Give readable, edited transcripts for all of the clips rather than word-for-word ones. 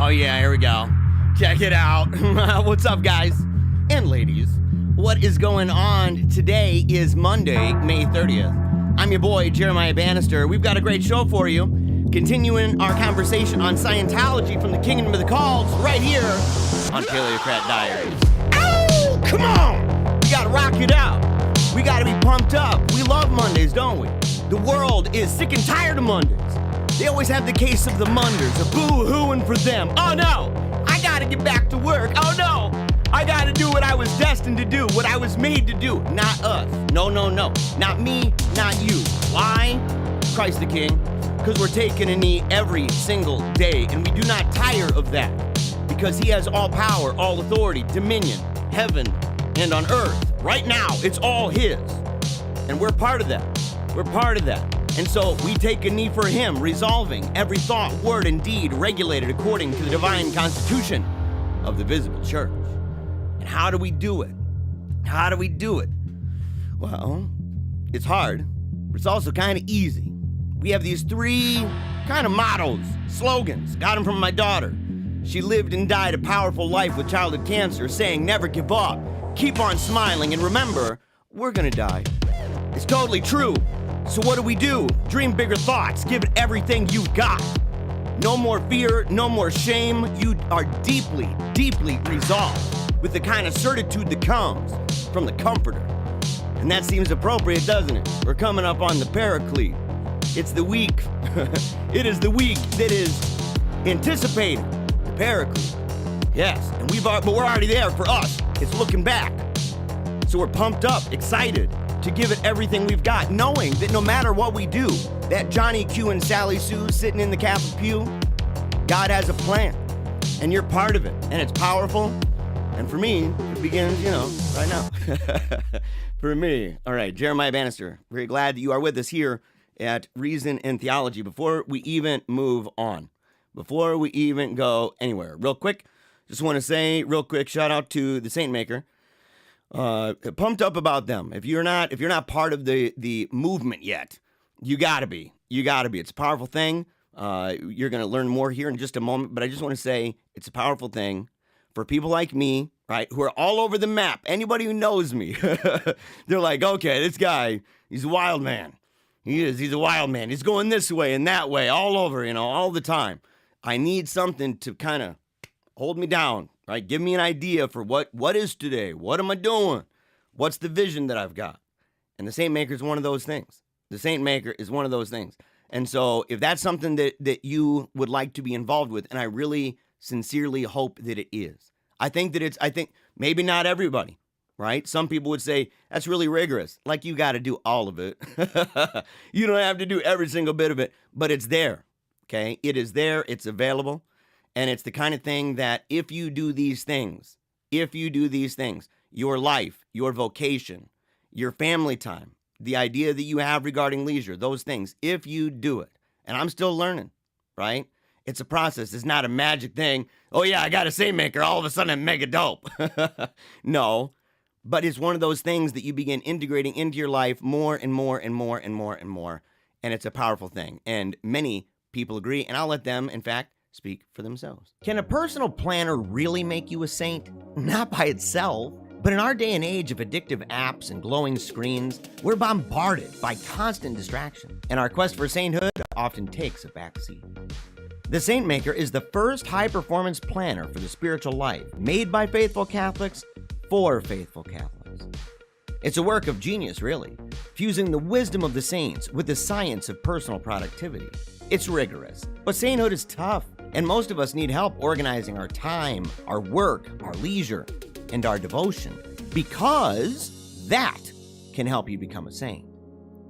Oh yeah, here we go. Check it out. What's up, guys and ladies? What is going on? Today is Monday, May 30th. I'm your boy, Jeremiah Bannister. We've got a great show for you. Continuing our conversation on Scientology from the Kingdom of the Cults right here on PaleocratDiaries. Ow! Come on! We gotta rock it out. We gotta be pumped up. We love Mondays, don't we? The world is sick and tired of Mondays. They always have the case of the Munders, a boo-hooing for them. Oh no! I gotta get back to work. Oh no! I gotta do what I was destined to do, what I was made to do. Not us. No, no, no. Not me, not you. Why? Christ the King. Because we're taking a knee every single day, and we do not tire of that. Because he has all power, all authority, dominion, heaven, and on earth. Right now, it's all his. And we're part of that. We're part of that. And so we take a knee for him, resolving every thought, word, and deed regulated according to the divine constitution of the visible church. And how do we do it? How do we do it? Well, it's hard, but it's also kind of easy. We have these three kind of mottos, slogans. Got them from my daughter. She lived and died a powerful life with childhood cancer, saying never give up, keep on smiling, and remember, we're gonna die. It's totally true. So what do? Dream bigger thoughts. Give it everything you've got. No more fear, no more shame. You are deeply, deeply resolved with the kind of certitude that comes from the Comforter. And that seems appropriate, doesn't it? We're coming up on the Paraclete. It's the week. It is the week that is anticipating the Paraclete. Yes, and but we're already there for us. It's looking back. So we're pumped up, excited to give it everything we've got, knowing that no matter what we do, that Johnny Q and Sally Sue sitting in the Catholic pew, God has a plan, and you're part of it, and it's powerful. And for me, it begins, right now. For me. All right, Jeremiah Bannister, very glad that you are with us here at Reason and Theology. Before we even move on, before we even go anywhere, real quick, just want to say real quick, shout out to the SAINTMAKER. Pumped up about them. If you're not part of the movement yet, you gotta be. It's a powerful thing. You're gonna learn more here in just a moment, but I just want to say it's a powerful thing for people like me, right, who are all over the map. Anybody who knows me, they're like, okay, this guy, he's a wild man. He's a wild man. He's going this way and that way, all over, all the time. I need something to kind of hold me down. Right, give me an idea for what is today. What am I doing? What's the vision that I've got? And the SAINTMAKER is one of those things. The SAINTMAKER is one of those things. And so if that's something that you would like to be involved with, and I really sincerely hope that it is. I think maybe not everybody, right? Some people would say, that's really rigorous. Like you got to do all of it. You don't have to do every single bit of it, but it's there, okay? It is there. It's available. And it's the kind of thing that if you do these things, your life, your vocation, your family time, the idea that you have regarding leisure, those things, if you do it, and I'm still learning, right? It's a process. It's not a magic thing. Oh yeah, I got a SAINTMAKER. All of a sudden I'm mega dope. No, but it's one of those things that you begin integrating into your life more and more and more and more and more. And it's a powerful thing. And many people agree, and I'll let them, in fact, speak for themselves. Can a personal planner really make you a saint? Not by itself. But in our day and age of addictive apps and glowing screens, we're bombarded by constant distraction, and our quest for sainthood often takes a backseat. The SAINTMAKER is the first high-performance planner for the spiritual life, made by faithful Catholics for faithful Catholics. It's a work of genius, really, fusing the wisdom of the saints with the science of personal productivity. It's rigorous, but sainthood is tough. And most of us need help organizing our time, our work, our leisure, and our devotion, because that can help you become a saint.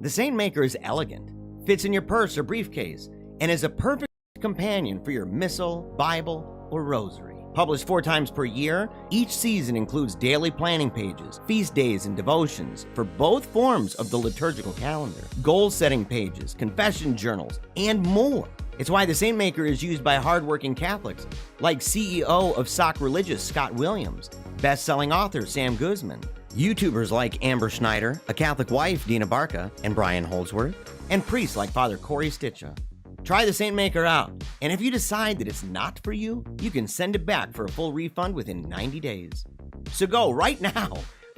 The SAINTMAKER is elegant, fits in your purse or briefcase, and is a perfect companion for your missal, Bible, or rosary. Published 4 times per year, each season includes daily planning pages, feast days, and devotions for both forms of the liturgical calendar, goal-setting pages, confession journals, and more. It's why the SAINTMAKER is used by hardworking Catholics, like CEO of Sock Religious Scott Williams, best-selling author Sam Guzman, YouTubers like Amber Schneider, a Catholic wife Dina Barca and Brian Holdsworth, and priests like Father Corey Stitcha. Try the SaintMaker out, and if you decide that it's not for you, you can send it back for a full refund within 90 days. So go right now.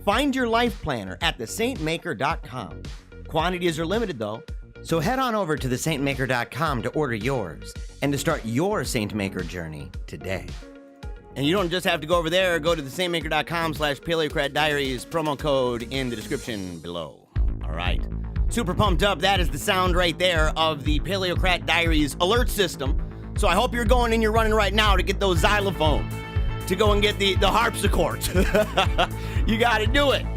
Find your life planner at thesaintmaker.com. Quantities are limited though, so head on over to thesaintmaker.com to order yours and to start your SaintMaker journey today. And you don't just have to go over there. Go to thesaintmaker.com/PaleocratDiaries, promo code in the description below. All right. Super pumped up. That is the sound right there of the Paleocrat Diaries alert system. So I hope you're going and you're running right now to get those xylophones, to go and get the harpsichord. You got to do it.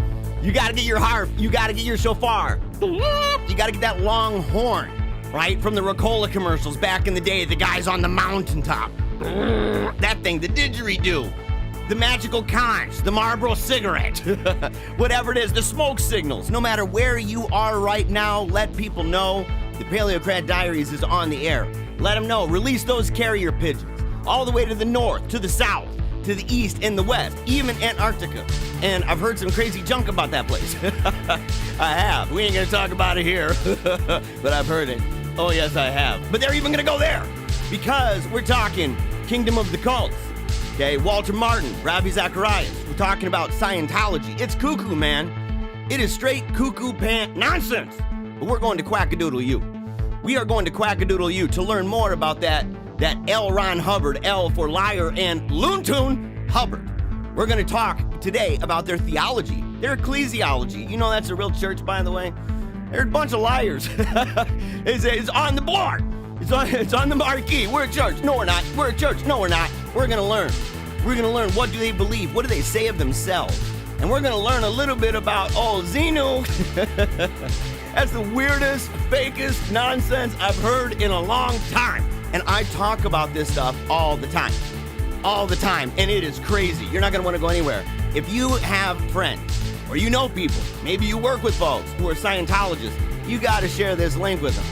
You got to get your harp. You got to get your shofar. You got to get that long horn, right? From the Ricola commercials back in the day, the guys on the mountaintop. That thing, the didgeridoo, the magical conch, the Marlboro cigarette, whatever it is, the smoke signals. No matter where you are right now, let people know the Paleocrat Diaries is on the air. Let them know. Release those carrier pigeons all the way to the north, to the south, to the east, and the west, even Antarctica. And I've heard some crazy junk about that place. I have. We ain't going to talk about it here, but I've heard it. Oh, yes, I have. But they're even going to go there because we're talking Kingdom of the Cults. Okay, Walter Martin, Ravi Zacharias. We're talking about Scientology. It's cuckoo, man. It is straight cuckoo pant nonsense. But we're going to quackadoodle you. We are going to quackadoodle you to learn more about that L. Ron Hubbard, L for liar, and Loontoon Hubbard. We're going to talk today about their theology, their ecclesiology. You know that's a real church, by the way. They're a bunch of liars. It's on the board. It's on the marquee. We're a church. No, we're not. We're a church. No, we're not. We're going to learn. We're going to learn what do they believe? What do they say of themselves? And we're going to learn a little bit about, Xenu. That's the weirdest, fakest nonsense I've heard in a long time. And I talk about this stuff all the time. All the time. And it is crazy. You're not going to want to go anywhere. If you have friends or you know people, maybe you work with folks who are Scientologists, you got to share this link with them.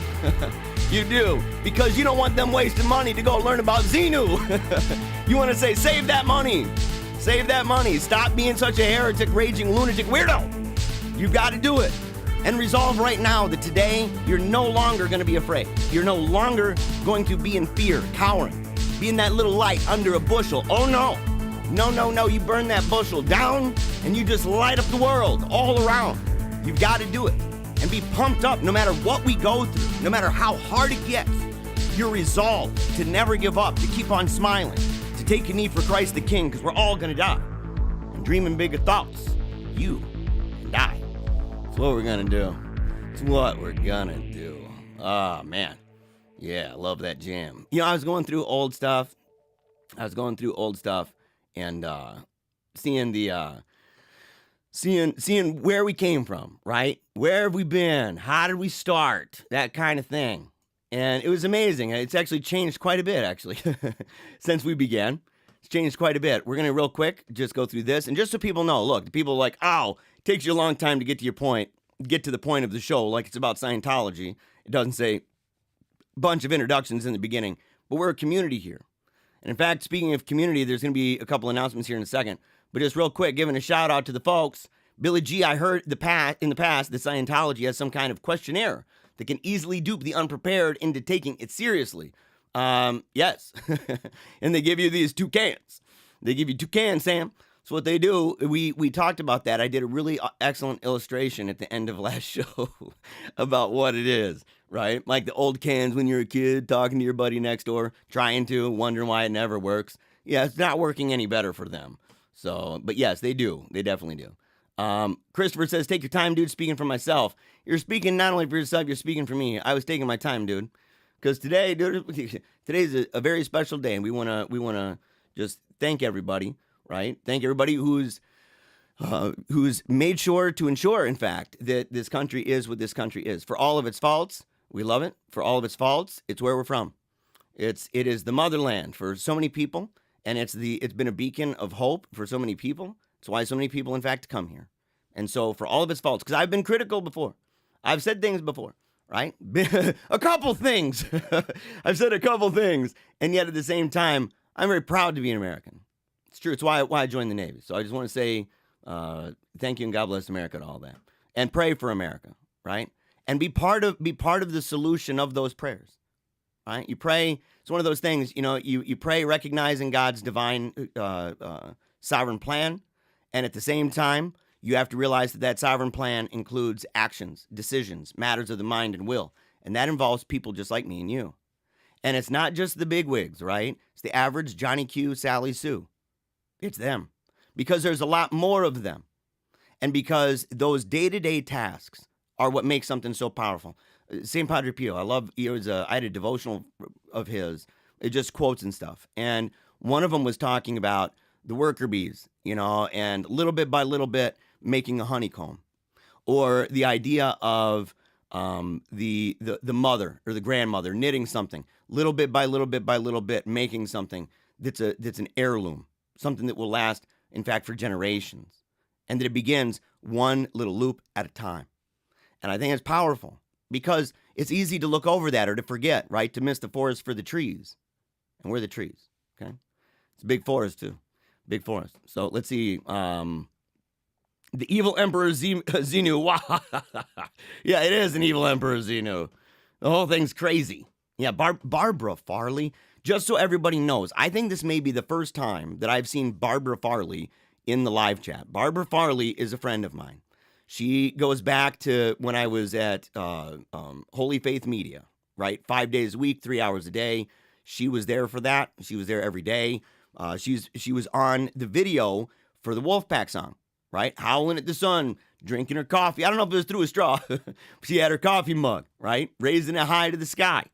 You do, because you don't want them wasting money to go learn about Xenu. You want to say, save that money. Save that money. Stop being such a heretic, raging, lunatic weirdo. You got to do it. And resolve right now that today you're no longer going to be afraid. You're no longer going to be in fear, cowering, being that little light under a bushel. Oh no. No, no, no. You burn that bushel down and you just light up the world all around. You've got to do it. And be pumped up no matter what we go through, no matter how hard it gets. You're resolved to never give up, to keep on smiling, to take a knee for Christ the King, because we're all going to die. And dreaming bigger thoughts, you and I. That's what we're going to do. It's what we're going to do. Oh, man. Yeah, I love that jam. You know, I was going through old stuff. And seeing the... Seeing where we came from, right? Where have we been? How did we start? That kind of thing. And it was amazing. It's actually changed quite a bit, actually, since we began. It's changed quite a bit. We're going to real quick just go through this. And just so people know, look, the people are like, it takes you a long time to get to your point, get to the point of the show, like it's about Scientology. It doesn't say a bunch of introductions in the beginning, but we're a community here. And in fact, speaking of community, there's going to be a couple announcements here in a second. But just real quick, giving a shout out to the folks. Billy G, I heard in the past that Scientology has some kind of questionnaire that can easily dupe the unprepared into taking it seriously. Yes. And they give you these 2 cans. They give you 2 cans, Sam. So what they do, we talked about that. I did a really excellent illustration at the end of last show about what it is, right? Like the old cans when you're a kid, talking to your buddy next door, wondering why it never works. Yeah, it's not working any better for them. So, but yes, they do. They definitely do. Christopher says, take your time, dude, speaking for myself. You're speaking not only for yourself, you're speaking for me. I was taking my time, dude. Because today, dude, today's a very special day, and we wanna just thank everybody, right? Thank everybody who's made sure to ensure, in fact, that this country is what this country is. For all of its faults, we love it. For all of its faults, it's where we're from. It is the motherland for so many people. And it's been a beacon of hope for so many people. It's why so many people, in fact, come here. And so for all of its faults, because I've been critical before. I've said things before, right? A couple things. I've said a couple things. And yet at the same time, I'm very proud to be an American. It's true. It's why I joined the Navy. So I just want to say thank you and God bless America and all that. And pray for America, right? And be part of the solution of those prayers. right? You pray. It's one of those things, you pray recognizing God's divine sovereign plan. And at the same time, you have to realize that sovereign plan includes actions, decisions, matters of the mind and will. And that involves people just like me and you. And it's not just the bigwigs, right? It's the average Johnny Q, Sally Sue. It's them. Because there's a lot more of them. And because those day-to-day tasks are what makes something so powerful. St. Padre Pio, I had a devotional of his, it just quotes and stuff. And one of them was talking about the worker bees, and little bit by little bit making a honeycomb. Or the idea of the mother or the grandmother knitting something, little bit by little bit by little bit, making something that's an heirloom, something that will last, in fact, for generations. And that it begins one little loop at a time. And I think it's powerful because it's easy to look over that or to forget, right? To miss the forest for the trees. And we're the trees, okay? It's a big forest, too. Big forest. So let's see. The evil Emperor Xenu. Wow. Yeah, it is an evil Emperor Xenu. The whole thing's crazy. Yeah, Barbara Farley. Just so everybody knows, I think this may be the first time that I've seen Barbara Farley in the live chat. Barbara Farley is a friend of mine. She goes back to when I was at Holy Faith Media, right? 5 days a week, 3 hours a day. She was there for that. She was there every day. She was on the video for the Wolfpack song, right? Howling at the sun, drinking her coffee. I don't know if it was through a straw. She had her coffee mug, right? Raising it high to the sky.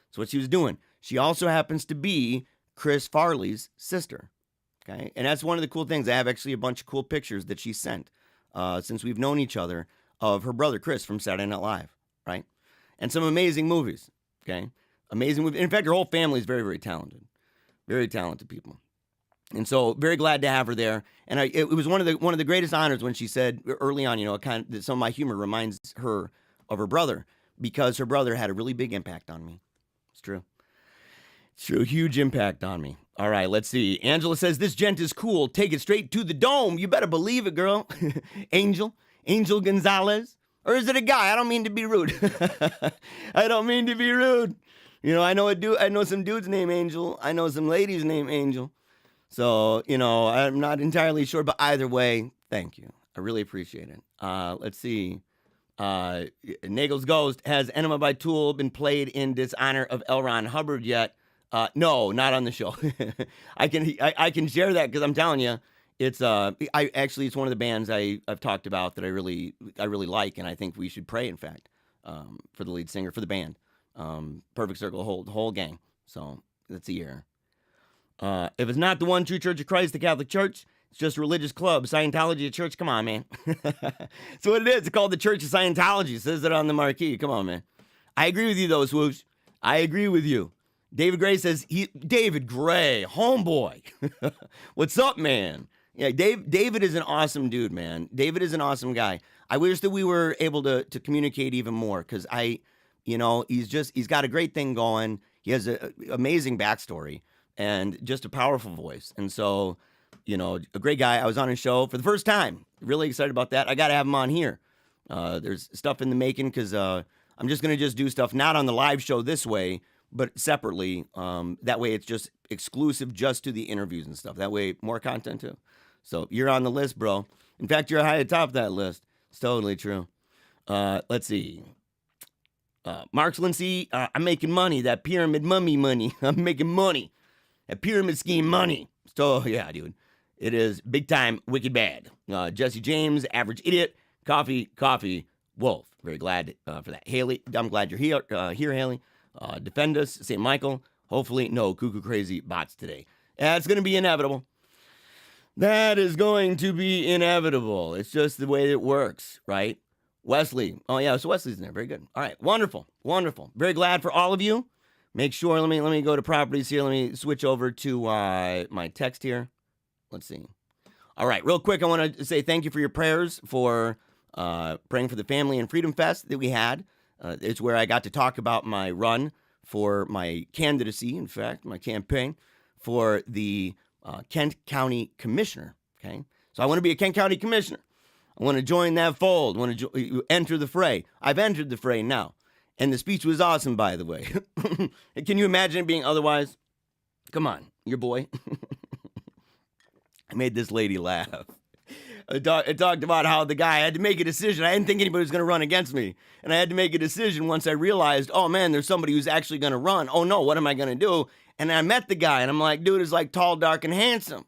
That's what she was doing. She also happens to be Chris Farley's sister. Okay, and that's one of the cool things. I have actually a bunch of cool pictures that she sent since we've known each other of her brother Chris from Saturday Night Live, right? And some amazing movies, okay? Amazing movies. In fact, her whole family is very, very talented. Very talented people. And so very glad to have her there. And it was one of the greatest honors when she said early on, that some of my humor reminds her of her brother because her brother had a really big impact on me. It's true. It's true. Huge impact on me. All right, let's see. Angela says, this gent is cool. Take it straight to the dome. You better believe it, girl. Angel Gonzalez. Or is it a guy? I don't mean to be rude. I don't mean to be rude. I know some dudes named Angel. I know some ladies named Angel. So, I'm not entirely sure. But either way, thank you. I really appreciate it. Let's see. Nagel's Ghost, has Enema by Tool been played in dishonor of L. Ron Hubbard yet? No, not on the show. I can share that because I'm telling you, it's it's one of the bands I've talked about that I really like, and I think we should pray, in fact, for the lead singer for the band, Perfect Circle, the whole gang. So that's a year. If it's not the one true Church of Christ, the Catholic Church, it's just a religious club. Scientology, a church. Come on, man. So what it is, it's called the Church of Scientology. It says it on the marquee. Come on, man. I agree with you, though, Swoosh. I agree with you. David Gray says, David Gray, homeboy. What's up, man? Yeah, David is an awesome dude, man. David is an awesome guy. I wish that we were able to communicate even more because he's got a great thing going. He has an amazing backstory and just a powerful voice. And so, a great guy. I was on his show for the first time. Really excited about that. I got to have him on here. There's stuff in the making because I'm just going to do stuff not on the live show this way, but separately. That way it's just exclusive just to the interviews and stuff. That way, more content too. So you're on the list, bro. In fact, you're high atop that list. It's totally true. Let's see. Mark's Lindsay, I'm making money. That pyramid mummy money. I'm making money. That pyramid scheme money. So, yeah, dude. It is big time, wicked bad. Jesse James, average idiot. Coffee, wolf. Very glad for that. Haley, I'm glad you're here, Haley. Defend us, St. Michael. Hopefully, no cuckoo crazy bots today. That's going to be inevitable. That is going to be inevitable. It's just the way it works, right? Wesley. Oh, yeah, so Wesley's in there. Very good. All right, wonderful. Very glad for all of you. Make sure, let me go to properties here. Let me switch over to my text here. Let's see. All right, real quick, I want to say thank you for your prayers for praying for the Family and Freedom Fest that we had. It's where I got to talk about my run for my candidacy, in fact, my campaign for the Kent County Commissioner, okay? So I want to be a Kent County Commissioner. I want to join that fold. I want to enter the fray. I've entered the fray now. And the speech was awesome, by the way. Can you imagine it being otherwise? Come on, your boy. I made this lady laugh. It talked about how the guy had to make a decision. I didn't think anybody was going to run against me. And I had to make a decision once I realized, oh man, there's somebody who's actually going to run. Oh no, what am I going to do? And I met the guy and I'm like, dude is like tall, dark, and handsome.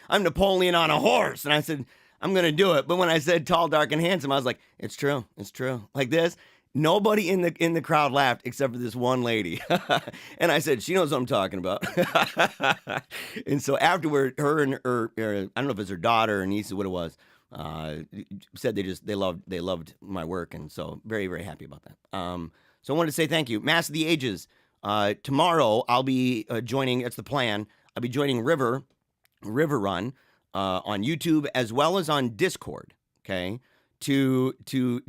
I'm Napoleon on a horse. And I said, I'm going to do it. But when I said tall, dark, and handsome, I was like, it's true. It's true. Like this. Nobody in the crowd laughed except for this one lady. And I said, she knows what I'm talking about. And so afterward, her and her, I don't know if it's her daughter or niece or what it was, said they loved my work. And so very, very happy about that. So I wanted to say thank you. Mass of the Ages. Tomorrow I'll be joining, it's the plan, I'll be joining River Run on YouTube as well as on Discord, okay? To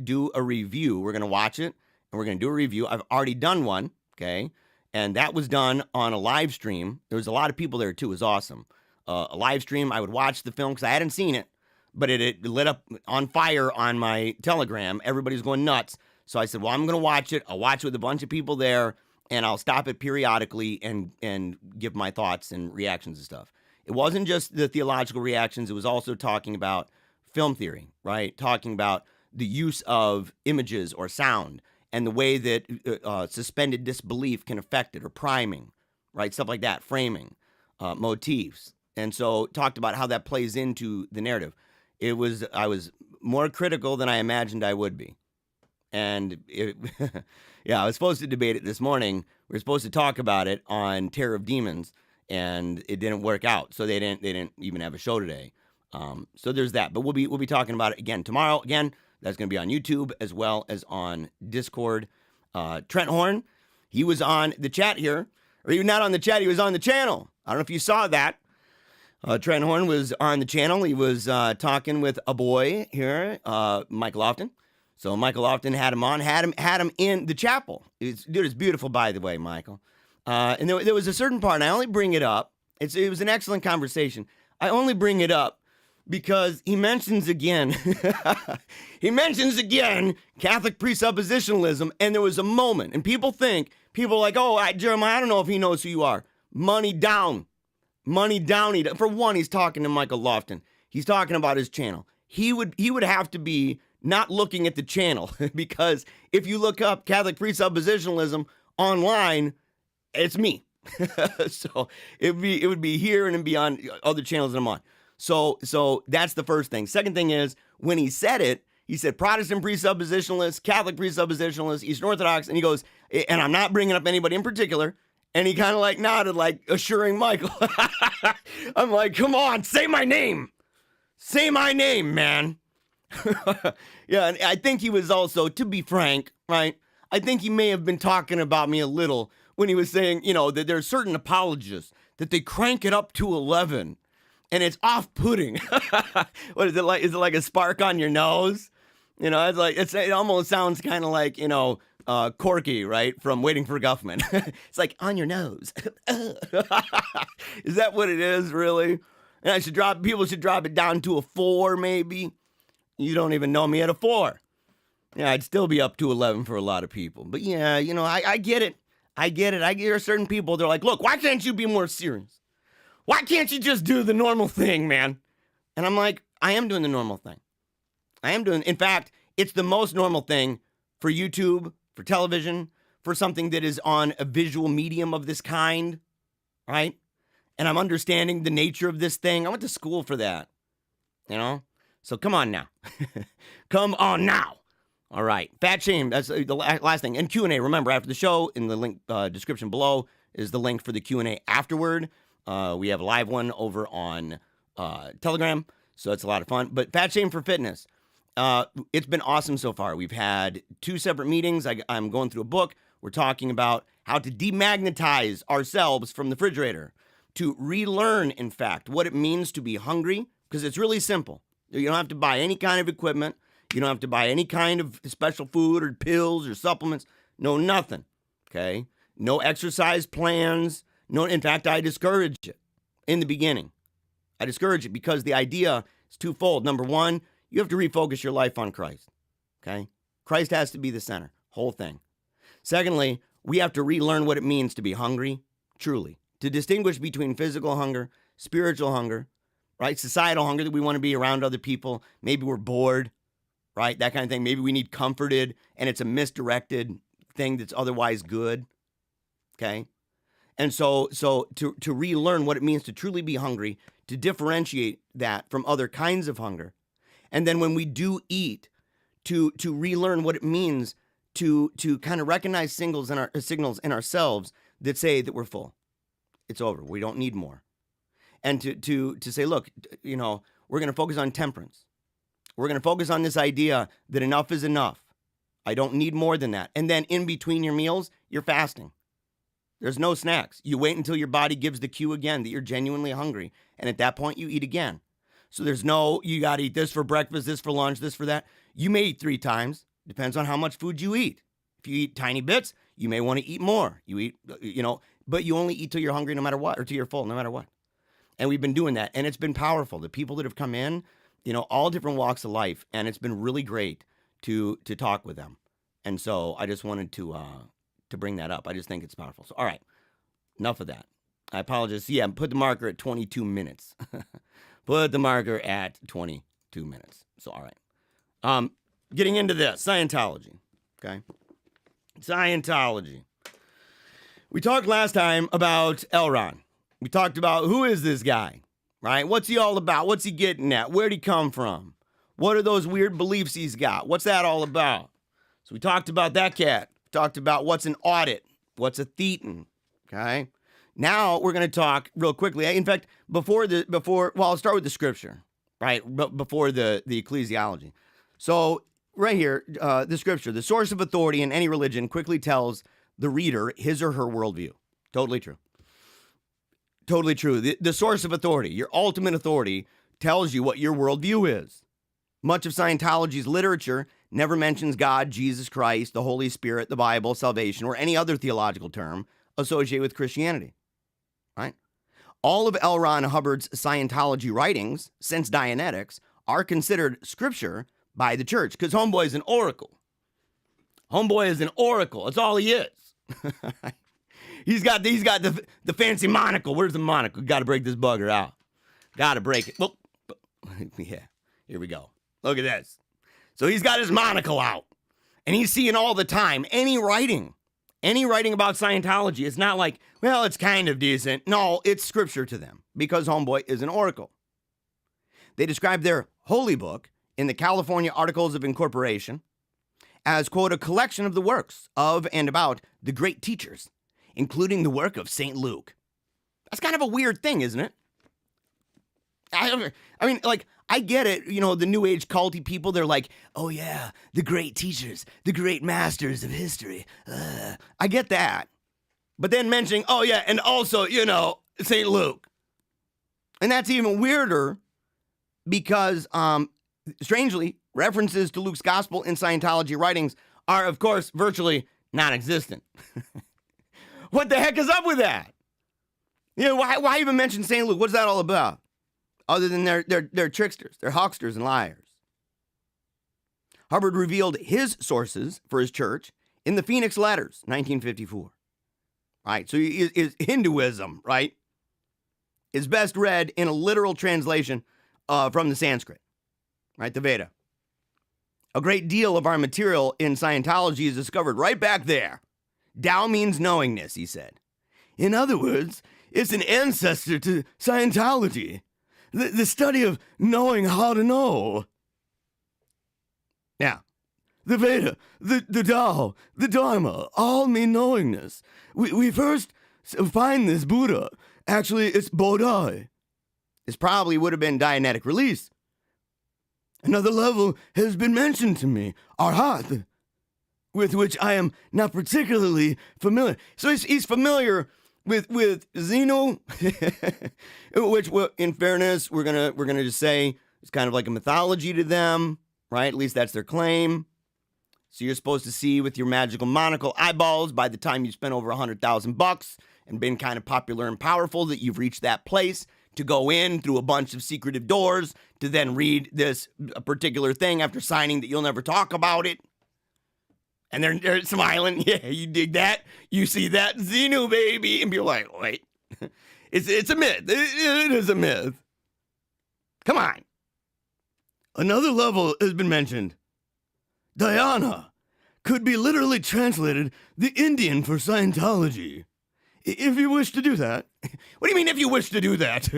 do a review. We're going to watch it, and we're going to do a review. I've already done one, okay? And that was done on a live stream. There was a lot of people there, too. It was awesome. A live stream, I would watch the film because I hadn't seen it, but it lit up on fire on my Telegram. Everybody was going nuts. So I said, well, I'm going to watch it. I'll watch it with a bunch of people there, and I'll stop it periodically and give my thoughts and reactions and stuff. It wasn't just the theological reactions. It was also talking about film theory, right? Talking about the use of images or sound and the way that suspended disbelief can affect it, or priming, right? Stuff like that, framing, motifs. And so talked about how that plays into the narrative. I was more critical than I imagined I would be. And yeah, I was supposed to debate it this morning. We were supposed to talk about it on Terror of Demons, and it didn't work out. So they didn't even have a show today. So there's that, but we'll be talking about it again tomorrow. Again, that's going to be on YouTube as well as on Discord. Trent Horn, he was on the chat here, or he was not on the chat. He was on the channel. I don't know if you saw that. Trent Horn was on the channel. He was talking with a boy here, Michael Lofton. So Michael Lofton had him on, had him in the chapel. Dude, it's beautiful, by the way, Michael. And there was a certain part, and I only bring it up. It was an excellent conversation. I only bring it up because he mentions again Catholic presuppositionalism, and there was a moment, and people are like, oh, Jeremiah, I don't know if he knows who you are. Money down. For one, he's talking to Michael Lofton. He's talking about his channel. He would have to be not looking at the channel, because if you look up Catholic presuppositionalism online, it's me. So it would be here and then be on other channels that I'm on. So that's the first thing. Second thing is, when he said it, he said Protestant presuppositionalists, Catholic presuppositionalists, Eastern Orthodox, and he goes, and I'm not bringing up anybody in particular, and he kind of like nodded, like assuring Michael. I'm like, come on, say my name. Say my name, man. Yeah, and I think he was also, to be frank, right, I think he may have been talking about me a little when he was saying, that there are certain apologists that they crank it up to 11. And it's off-putting. What is it like? Is it like a spark on your nose? It's like it almost sounds kind of like Corky, right, from Waiting for Guffman. It's like on your nose. Is that what it is, really? And people should drop it down to a 4, maybe. You don't even know me at a 4. Yeah, I'd still be up to 11 for a lot of people. But yeah, I get it. I get certain people. They're like, look, why can't you be more serious? Why can't you just do the normal thing, man? And I'm like, I am doing the normal thing. In fact, it's the most normal thing for YouTube, for television, for something that is on a visual medium of this kind, right? And I'm understanding the nature of this thing. I went to school for that, So come on now. Come on now. All right. Fat shame. That's the last thing. And Q&A. Remember, after the show, in the link description below is the link for the Q&A afterward. We have a live one over on Telegram, so it's a lot of fun. But Fat Shame for Fitness, it's been awesome so far. We've had 2 separate meetings. I'm going through a book. We're talking about how to demagnetize ourselves from the refrigerator, to relearn, in fact, what it means to be hungry, because it's really simple. You don't have to buy any kind of equipment. You don't have to buy any kind of special food or pills or supplements. No, nothing, okay? No exercise plans. No, in fact, I discourage it in the beginning. I discourage it because the idea is twofold. Number one, you have to refocus your life on Christ, okay? Christ has to be the center, whole thing. Secondly, we have to relearn what it means to be hungry, truly, to distinguish between physical hunger, spiritual hunger, right? Societal hunger, that we want to be around other people. Maybe we're bored, right? That kind of thing. Maybe we need comforted and it's a misdirected thing that's otherwise good, okay? And so to relearn what it means to truly be hungry, to differentiate that from other kinds of hunger. And then when we do eat, to relearn what it means to kind of recognize signals in ourselves that say that we're full. It's over. We don't need more. And to say, look, we're going to focus on temperance. We're going to focus on this idea that enough is enough. I don't need more than that. And then in between your meals, you're fasting. There's no snacks. You wait until your body gives the cue again that you're genuinely hungry. And at that point, you eat again. So there's no, you got to eat this for breakfast, this for lunch, this for that. You may eat 3 times. Depends on how much food you eat. If you eat tiny bits, you may want to eat more. You eat, but you only eat till you're hungry no matter what, or till you're full no matter what. And we've been doing that. And it's been powerful. The people that have come in, all different walks of life. And it's been really great to talk with them. And so I just wanted to bring that up. I just think it's powerful. So, all right, enough of that. I apologize. Yeah, put the marker at 22 minutes. Put the marker at 22 minutes. So, all right. Getting into this, Scientology, okay? Scientology. We talked last time about L. Ron. We talked about who is this guy, right? What's he all about? What's he getting at? Where'd he come from? What are those weird beliefs he's got? What's that all about? So we talked about that cat. We talked about what's an audit, what's a thetan, okay? Now we're going to talk real quickly. In fact, I'll start with the scripture, right? Before the ecclesiology. So right here, the scripture, the source of authority in any religion quickly tells the reader his or her worldview. Totally true. Totally true. The source of authority, your ultimate authority, tells you what your worldview is. Much of Scientology's literature never mentions God, Jesus Christ, the Holy Spirit, the Bible, salvation, or any other theological term associated with Christianity, right? All of L. Ron Hubbard's Scientology writings, since Dianetics, are considered scripture by the church, because homeboy is an oracle. Homeboy is an oracle. That's all he is. He's got the fancy monocle. Where's the monocle? Got to break this bugger out. Got to break it. Well, yeah, here we go. Look at this. So he's got his monocle out, and he's seeing all the time any writing about Scientology. It's not like, well, it's kind of decent. No, it's scripture to them, because homeboy is an oracle. They describe their holy book in the California Articles of Incorporation as, quote, a collection of the works of and about the great teachers, including the work of St. Luke. That's kind of a weird thing, isn't it? I mean, like, I get it. The New Age culty people, they're like, oh, yeah, the great teachers, the great masters of history. I get that. But then mentioning, oh, yeah, and also, St. Luke. And that's even weirder because, strangely, references to Luke's gospel in Scientology writings are, of course, virtually non-existent. What the heck is up with that? Why even mention St. Luke? What's that all about? Other than they're tricksters, they're hucksters and liars. Hubbard revealed his sources for his church in the Phoenix Letters, 1954. Right, so is Hinduism, right, is best read in a literal translation from the Sanskrit, right, the Veda. A great deal of our material in Scientology is discovered right back there. Tao means knowingness, he said. In other words, it's an ancestor to Scientology. The study of knowing how to know. Now, the Veda, the Tao, the Dharma, all mean knowingness. We first find this Buddha. Actually, it's Bodhi. This probably would have been Dianetic release. Another level has been mentioned to me, Arhat, with which I am not particularly familiar. So he's familiar with Xenu, which, in fairness, we're gonna just say it's kind of like a mythology to them, right? At least that's their claim. So you're supposed to see with your magical monocle eyeballs by the time you spend over $100,000 and been kind of popular and powerful that you've reached that place to go in through a bunch of secretive doors to then read this particular thing after signing that you'll never talk about it. And they're smiling. Yeah, you dig that? You see that? Xenu, baby. And you're like, wait. It's a myth. It is a myth. Come on. Another level has been mentioned. Dhyana could be literally translated the Indian for Scientology. If you wish to do that. What do you mean if you wish to do that?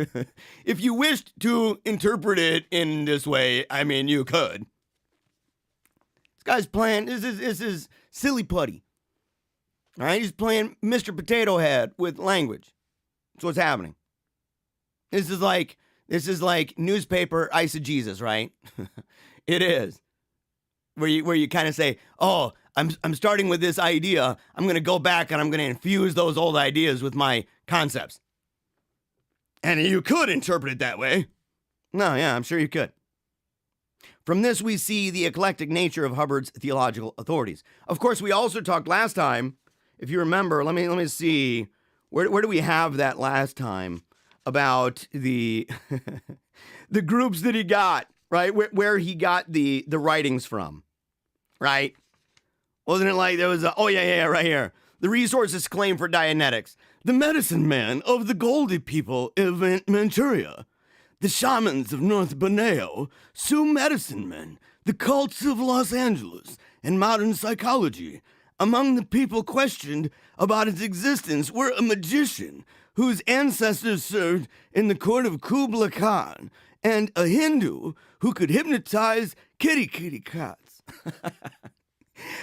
If you wished to interpret it in this way, I mean, you could. This guy's playing, this is silly putty. All right, he's playing Mr. Potato Head with language. That's what's happening. This is like newspaper eisegesis, right? It is. Where you kind of say, oh, I'm starting with this idea. I'm going to go back and I'm going to infuse those old ideas with my concepts. And you could interpret it that way. No, yeah, I'm sure you could. From this, we see the eclectic nature of Hubbard's theological authorities. Of course, we also talked last time, if you remember, let me see, where do we have that last time about the the groups that he got, right? Where he got the writings from, right? Wasn't it like there was right here. The resources claim for Dianetics. The medicine man of the Goldie people of Manchuria. The shamans of North Borneo. Sioux medicine men. The cults of Los Angeles. And modern psychology. Among the people questioned about its existence were a magician whose ancestors served in the court of Kublai Khan. And a Hindu who could hypnotize kitty cats.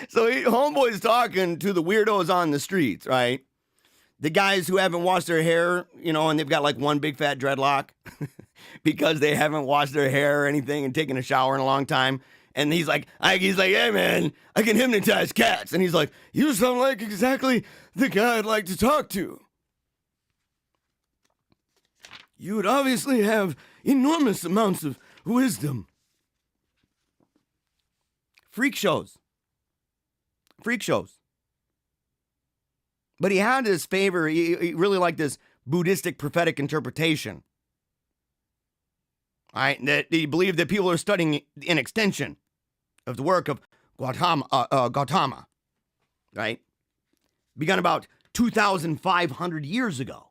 So homeboy's talking to the weirdos on the streets, right? The guys who haven't washed their hair, and they've got like one big fat dreadlock because they haven't washed their hair or anything and taken a shower in a long time. And he's like, hey man, I can hypnotize cats. And he's like, you sound like exactly the guy I'd like to talk to. You would obviously have enormous amounts of wisdom. Freak shows. But he had his favor. He really liked this Buddhistic prophetic interpretation. All right, that he believed that people are studying an extension of the work of Gautama, right? Begun about 2,500 years ago.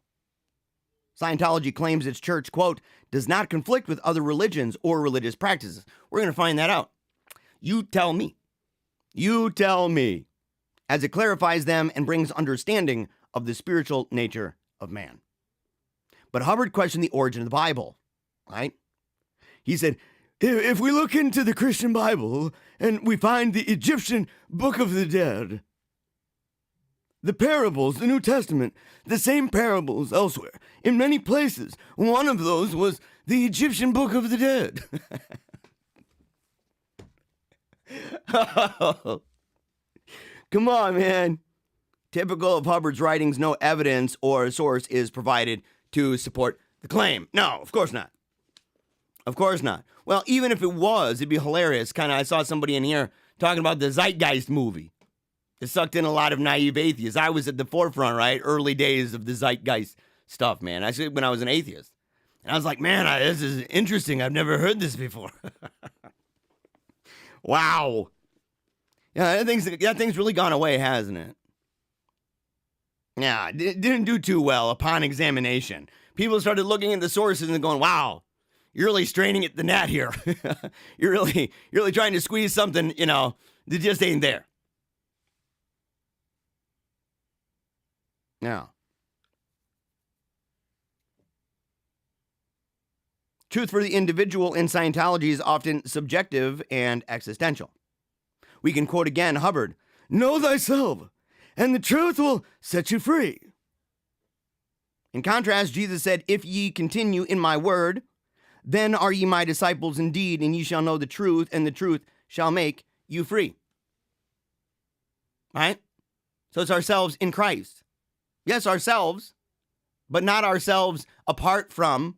Scientology claims its church, quote, does not conflict with other religions or religious practices. We're going to find that out. You tell me. You tell me, as it clarifies them and brings understanding of the spiritual nature of man. But Hubbard questioned the origin of the Bible, right? He said, if we look into the Christian Bible and we find the Egyptian Book of the Dead, the parables, the New Testament, the same parables elsewhere, in many places, one of those was the Egyptian Book of the Dead. Come on, man. Typical of Hubbard's writings, no evidence or source is provided to support the claim. No, of course not. Of course not. Well, even if it was, it'd be hilarious. I saw somebody in here talking about the Zeitgeist movie. It sucked in a lot of naive atheists. I was at the forefront, right? Early days of the Zeitgeist stuff, man. Actually, when I was an atheist. And I was like, man, this is interesting. I've never heard this before. Wow. Yeah, that thing's really gone away, hasn't it? Yeah, it didn't do too well upon examination. People started looking at the sources and going, wow, you're really straining at the net here. You're really trying to squeeze something, that just ain't there. Now, truth for the individual in Scientology is often subjective and existential. We can quote again Hubbard, know thyself, and the truth will set you free. In contrast, Jesus said, if ye continue in my word, then are ye my disciples indeed, and ye shall know the truth, and the truth shall make you free. Right? So it's ourselves in Christ. Yes, ourselves, but not ourselves apart from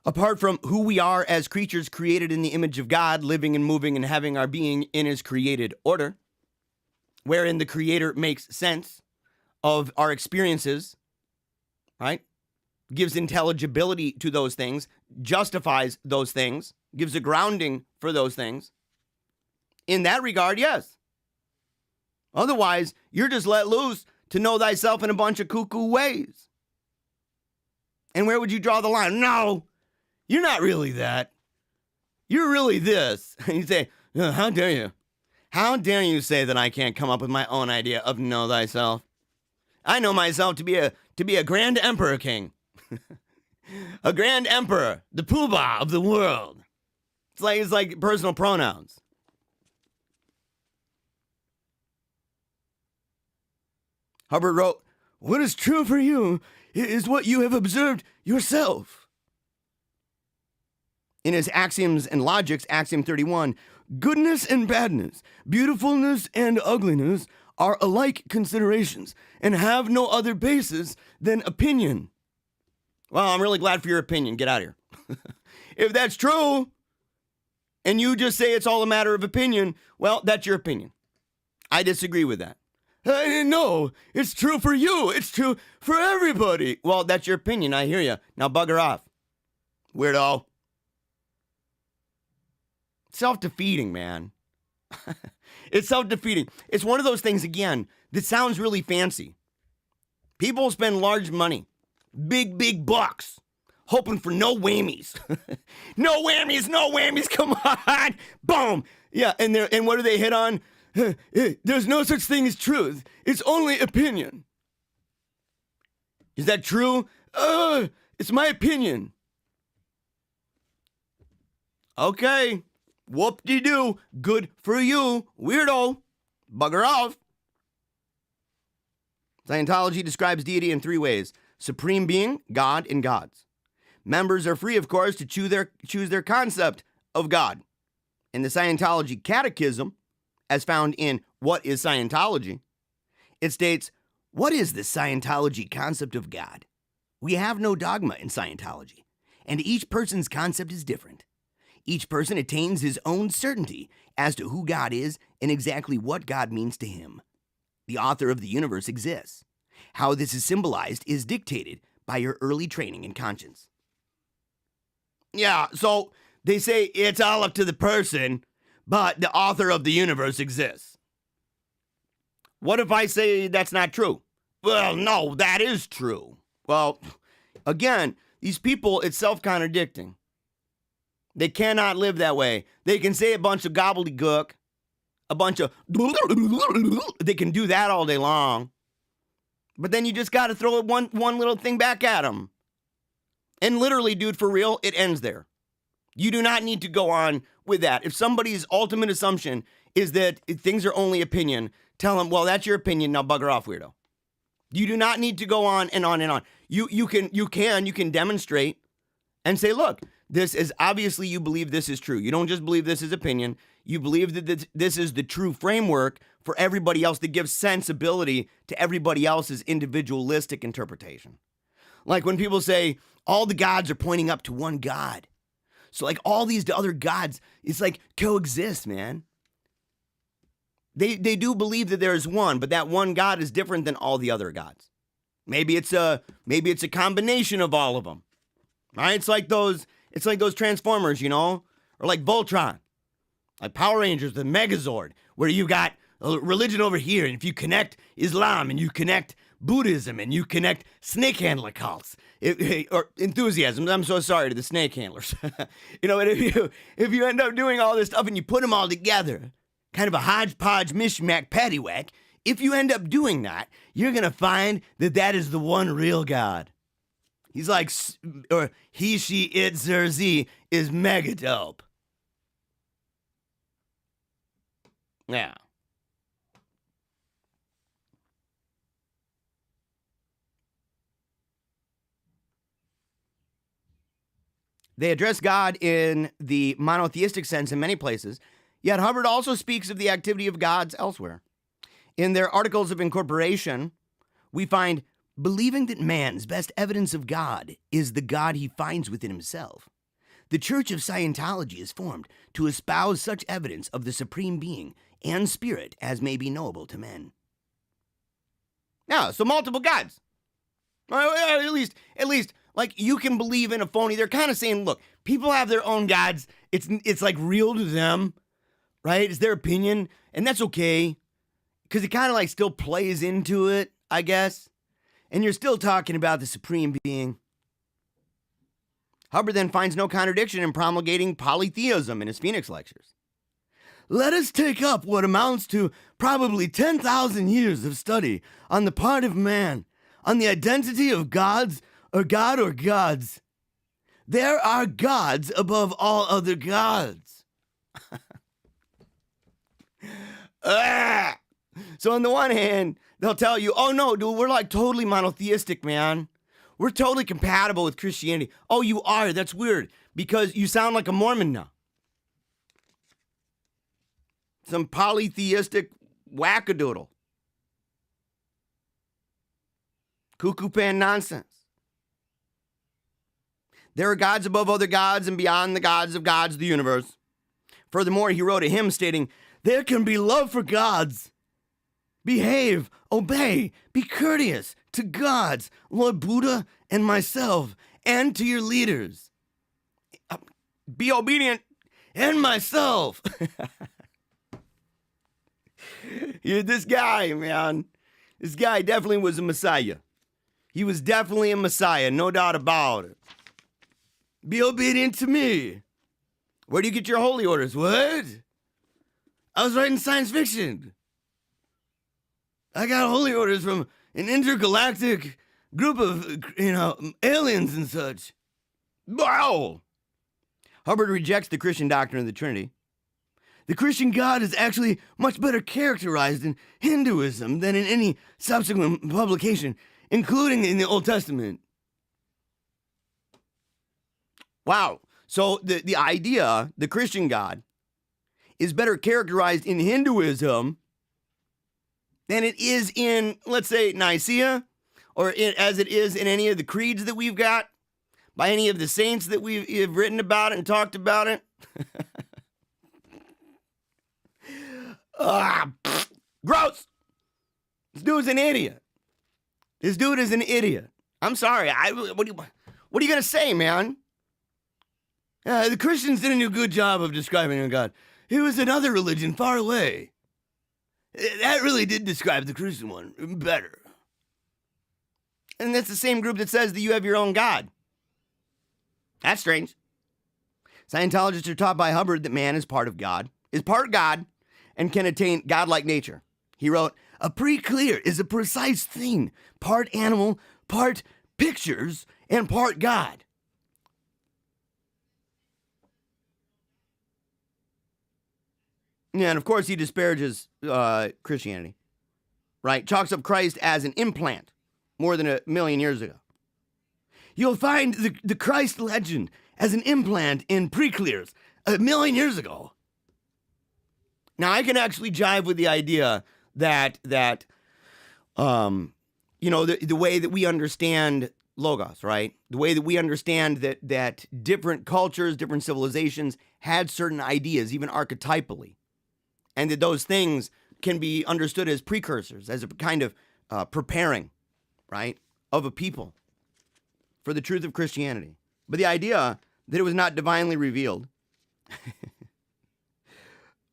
who we are as creatures created in the image of God, living and moving and having our being in his created order, wherein the Creator makes sense of our experiences, right? Gives intelligibility to those things, justifies those things, gives a grounding for those things. In that regard, yes. Otherwise, you're just let loose to know thyself in a bunch of cuckoo ways. And where would you draw the line? No, you're not really that. You're really this. And you say, how dare you? How dare you say that I can't come up with my own idea of know thyself? I know myself to be a grand emperor king. A grand emperor, the poobah of the world. It's like personal pronouns. Hubbard wrote, what is true for you is what you have observed yourself. In his Axioms and Logics, Axiom 31, goodness and badness, beautifulness and ugliness are alike considerations and have no other basis than opinion. Well, I'm really glad for your opinion. Get out of here. If that's true, and you just say it's all a matter of opinion, well, that's your opinion. I disagree with that. No, it's true for you. It's true for everybody. Well, that's your opinion. I hear you. Now bugger off. Weirdo. Self-defeating, man. It's self-defeating. It's one of those things, again, that sounds really fancy. People spend large money, big bucks, hoping for no whammies. No whammies, come on. Boom. Yeah, and what do they hit on? There's no such thing as truth. It's only opinion. Is that true? It's my opinion. Okay. Whoop-de-doo. Good for you, weirdo. Bugger off. Scientology describes deity in three ways: supreme being, God, and gods. Members are free, of course, to choose their concept of God. In the Scientology Catechism, as found in What is Scientology, it states, what is the Scientology concept of God? We have no dogma in Scientology, and each person's concept is different. Each person attains his own certainty as to who God is and exactly what God means to him. The author of the universe exists. How this is symbolized is dictated by your early training and conscience. Yeah, so they say it's all up to the person, but the author of the universe exists. What if I say that's not true? Well, no, that is true. Well, again, these people, it's self-contradicting. They cannot live that way. They can say a bunch of gobbledygook, a bunch of... They can do that all day long. But then you just got to throw one little thing back at them. And literally, dude, for real, it ends there. You do not need to go on with that. If somebody's ultimate assumption is that things are only opinion, tell them, well, that's your opinion, now bugger off, weirdo. You do not need to go on and on and on. You can demonstrate and say, look, this is obviously you believe this is true. You don't just believe this is opinion. You believe that this is the true framework for everybody else that gives sensibility to everybody else's individualistic interpretation. Like when people say all the gods are pointing up to one God. So like all these other gods, it's like coexist, man. They do believe that there is one, but that one God is different than all the other gods. Maybe it's a combination of all of them. Right? It's like those Transformers, you know, or like Voltron, like Power Rangers, the Megazord, where you got a religion over here, and if you connect Islam and you connect Buddhism and you connect snake handler cults or enthusiasm. I'm so sorry to the snake handlers. You know, and if you end up doing all this stuff and you put them all together, kind of a hodgepodge mishmack paddywhack, if you end up doing that, you're going to find that that is the one real God. He's like, or he, she, it, zer, z is mega dope. Yeah. They address God in the monotheistic sense in many places, yet Hubbard also speaks of the activity of gods elsewhere. In their Articles of Incorporation, we find, believing that man's best evidence of God is the God he finds within himself. The Church of Scientology is formed to espouse such evidence of the Supreme Being and Spirit as may be knowable to men. Yeah, so multiple gods. At least, like, you can believe in a phony. They're kind of saying, look, people have their own gods. It's like real to them, right? It's their opinion, and that's okay. Because it kind of like still plays into it, I guess. And you're still talking about the supreme being. Hubbard then finds no contradiction in promulgating polytheism in his Phoenix lectures. Let us take up what amounts to probably 10,000 years of study on the part of man, on the identity of gods, or God or gods. There are gods above all other gods. So on the one hand, they'll tell you, oh no, dude, we're like totally monotheistic, man. We're totally compatible with Christianity. Oh, you are? That's weird, because you sound like a Mormon now. Some polytheistic wackadoodle. Cuckoo pan nonsense. There are gods above other gods and beyond the gods of the universe. Furthermore, he wrote a hymn stating, there can be love for gods. Behave, obey, be courteous to gods, Lord Buddha and myself, and to your leaders. Be obedient and myself. Yeah, this guy, man. This guy definitely was a messiah. He was definitely a messiah, no doubt about it. Be obedient to me. Where do you get your holy orders? What? I was writing science fiction. I got holy orders from an intergalactic group of, aliens and such. Wow! Hubbard rejects the Christian doctrine of the Trinity. The Christian God is actually much better characterized in Hinduism than in any subsequent publication, including in the Old Testament. Wow. So the idea, the Christian God, is better characterized in Hinduism than it is in, let's say, Nicaea, or as it is in any of the creeds that we've got, by any of the saints that we've written about it and talked about it. Gross. This dude's an idiot. This dude is an idiot. I'm sorry. What are you going to say, man? The Christians didn't do a good job of describing a God. He was another religion far away. That really did describe the Christian one better. And that's the same group that says that you have your own God. That's strange. Scientologists are taught by Hubbard that man is part God, and can attain godlike nature. He wrote, a pre-clear is a precise thing, part animal, part pictures, and part God. Yeah, and of course he disparages Christianity, right? Chalks up Christ as an implant more than 1,000,000 years ago. You'll find the Christ legend as an implant in pre-clears 1,000,000 years ago. Now, I can actually jive with the idea that the way that we understand Logos, right? The way that we understand that different cultures, different civilizations had certain ideas, even archetypally, and that those things can be understood as precursors, as a kind of preparing, right, of a people for the truth of Christianity. But the idea that it was not divinely revealed,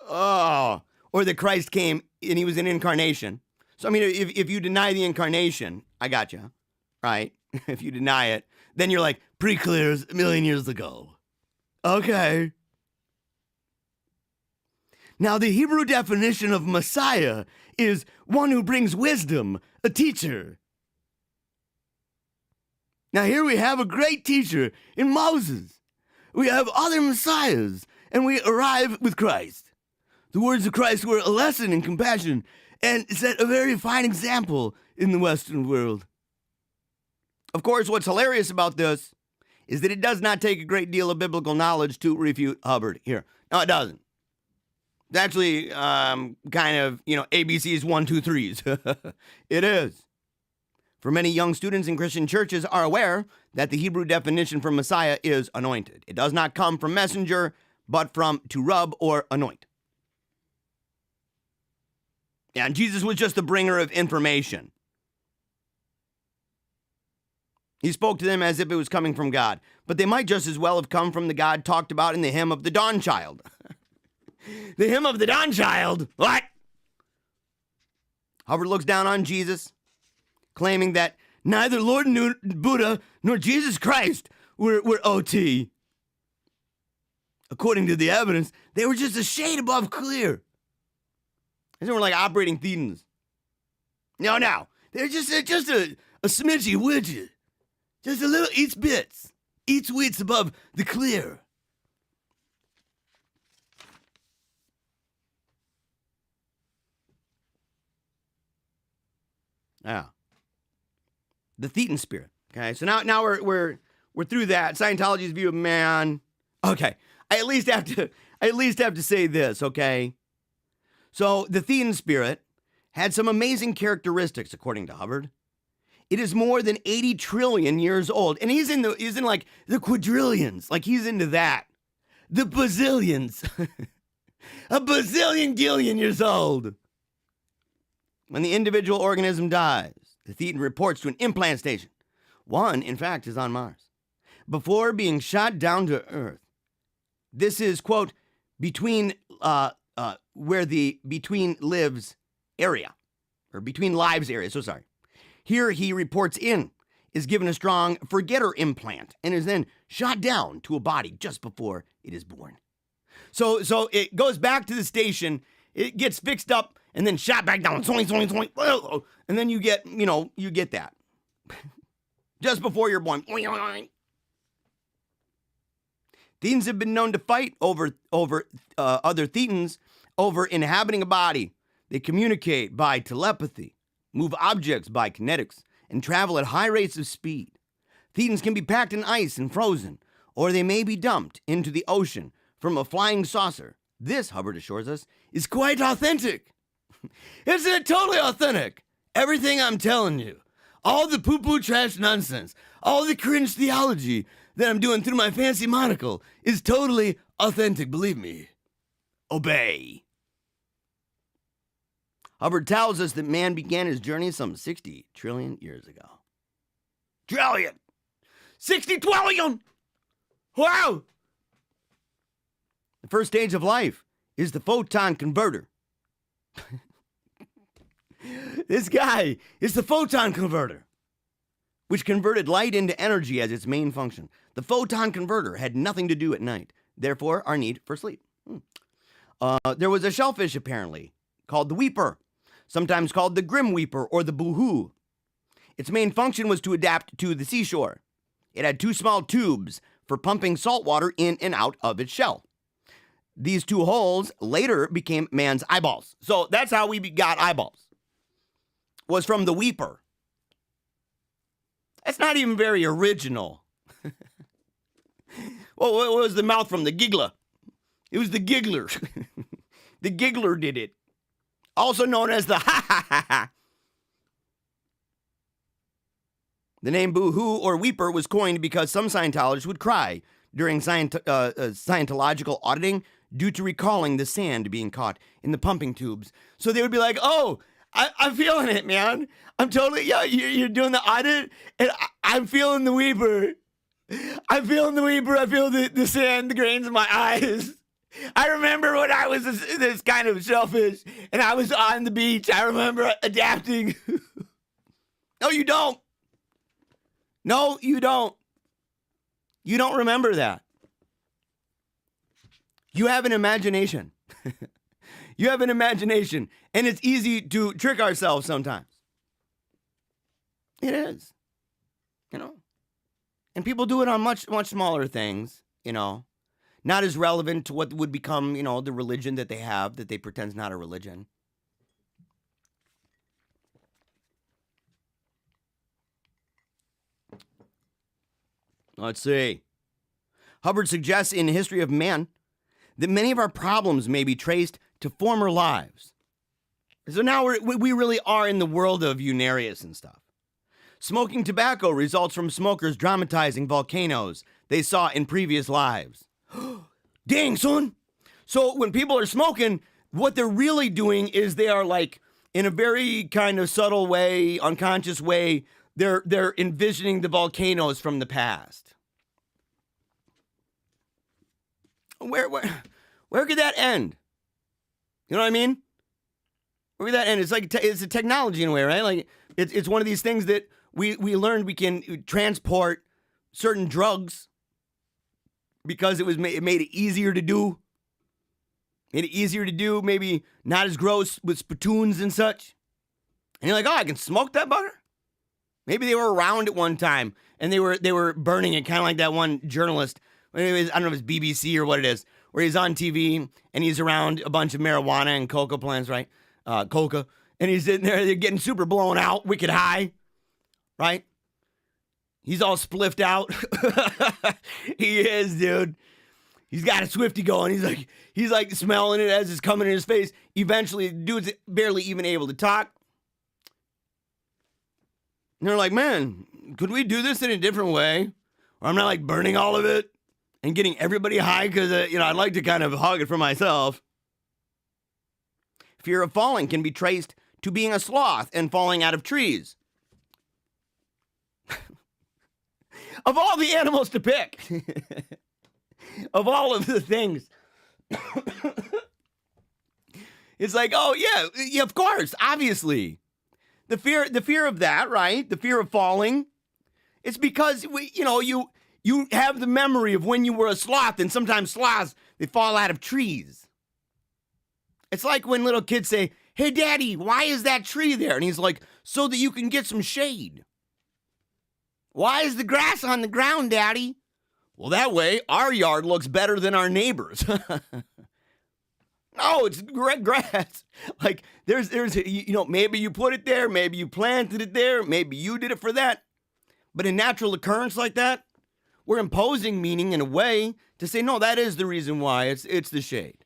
or that Christ came and he was an incarnation. So, I mean, if you deny the incarnation, I got you, right? If you deny it, then you're like, pre-clears 1,000,000 years ago. Okay. Now, the Hebrew definition of Messiah is one who brings wisdom, a teacher. Now, here we have a great teacher in Moses. We have other messiahs, and we arrive with Christ. The words of Christ were a lesson in compassion and set a very fine example in the Western world. Of course, what's hilarious about this is that it does not take a great deal of biblical knowledge to refute Hubbard here. No, it doesn't. It's actually kind of, ABC's 1, 2, 3s. It is. For many young students in Christian churches are aware that the Hebrew definition for Messiah is anointed. It does not come from messenger, but from to rub or anoint. Yeah, and Jesus was just the bringer of information. He spoke to them as if it was coming from God, but they might just as well have come from the God talked about in the hymn of the Dawn Child. The hymn of the Dawn Child? What? Hubbard looks down on Jesus, claiming that neither Lord Buddha nor Jesus Christ were OT. According to the evidence, they were just a shade above clear. They were like operating thetans. No. They're just a smidgy widget. Just a little each bits. Each wits above the clear. Yeah. The thetan spirit. Okay, so now we're through that. Scientology's view of man. Okay. I at least have to say this, okay? So the thetan spirit had some amazing characteristics, according to Hubbard. It is more than 80 trillion years old, and he's in like the quadrillions, like he's into that. The bazillions, a bazillion gillion years old. When the individual organism dies, the thetan reports to an implant station. One, in fact, is on Mars. Before being shot down to Earth. This is, quote, between where the between lives area, or between lives area, so sorry. Here he reports in, is given a strong forgetter implant, and is then shot down to a body just before it is born. So it goes back to the station, it gets fixed up, and then shot back down, and then you get that. Just before you're born. Thetans have been known to fight over other thetans over inhabiting a body. They communicate by telepathy, move objects by kinetics, and travel at high rates of speed. Thetans can be packed in ice and frozen, or they may be dumped into the ocean from a flying saucer. This, Hubbard assures us, is quite authentic. Isn't it totally authentic? Everything I'm telling you. All the poo-poo trash nonsense, all the cringe theology that I'm doing through my fancy monocle is totally authentic, believe me. Obey. Hubbard tells us that man began his journey some 60 trillion years ago. Trillion! 60 trillion! Wow! The first stage of life is the photon converter. This guy is the photon converter, which converted light into energy as its main function. The photon converter had nothing to do at night, therefore our need for sleep. There was a shellfish, apparently, called the weeper, sometimes called the grim weeper or the boohoo. Its main function was to adapt to the seashore. It had two small tubes for pumping salt water in and out of its shell. These two holes later became man's eyeballs. So that's how we got eyeballs, was from the weeper. That's not even very original. Well, what was the mouth from? The giggler. It was the giggler. The giggler did it. Also known as the ha-ha-ha-ha. The name boo-hoo or weeper was coined because some Scientologists would cry during Scientological auditing due to recalling the sand being caught in the pumping tubes. So they would be like, oh, I'm feeling it, man. I'm totally, yeah, you're doing the audit, and I'm feeling the weeper. I'm feeling the weeper. I feel the sand, the grains in my eyes. I remember when I was this kind of shellfish, and I was on the beach. I remember adapting. No, you don't. No, you don't. You don't remember that. You have an imagination. You have an imagination, and it's easy to trick ourselves sometimes. It is, and people do it on much smaller things, not as relevant to what would become, the religion that they have, that they pretend is not a religion. Let's see. Hubbard suggests in History of Man that many of our problems may be traced to former lives. So now we really are in the world of Unarius and stuff. Smoking tobacco results from smokers dramatizing volcanoes they saw in previous lives. Dang, son. So when people are smoking, what they're really doing is they are like, in a very kind of subtle way, unconscious way, they're envisioning the volcanoes from the past. Where could that end? You know what I mean? Look at that, and it's like it's a technology in a way, right? Like it's one of these things that we learned we can transport certain drugs because it made it easier to do. Made it easier to do, maybe not as gross with spittoons and such. And you're like, oh, I can smoke that bugger? Maybe they were around at one time and they were burning it, kind of like that one journalist. Anyways, I don't know if it's BBC or what it is, where he's on TV and he's around a bunch of marijuana and coca plants, right? Coca. And he's sitting there, they're getting super blown out, wicked high, right? He's all spliffed out. He is, dude. He's got a Swifty going. He's like smelling it as it's coming in his face. Eventually, the dude's barely even able to talk. And they're like, man, could we do this in a different way? Or I'm not like burning all of it and getting everybody high because, I'd like to kind of hog it for myself. Fear of falling can be traced to being a sloth and falling out of trees. Of all the animals to pick. Of all of the things. It's like, oh, yeah, of course, obviously. The fear of that, right? The fear of falling. It's because, you have the memory of when you were a sloth, and sometimes sloths, they fall out of trees. It's like when little kids say, hey, Daddy, why is that tree there? And he's like, so that you can get some shade. Why is the grass on the ground, Daddy? Well, that way, our yard looks better than our neighbors. No, it's grass. Like, there's, maybe you put it there, maybe you planted it there, maybe you did it for that. But in natural occurrence like that, we're imposing meaning in a way to say, no, that is the reason why it's the shade.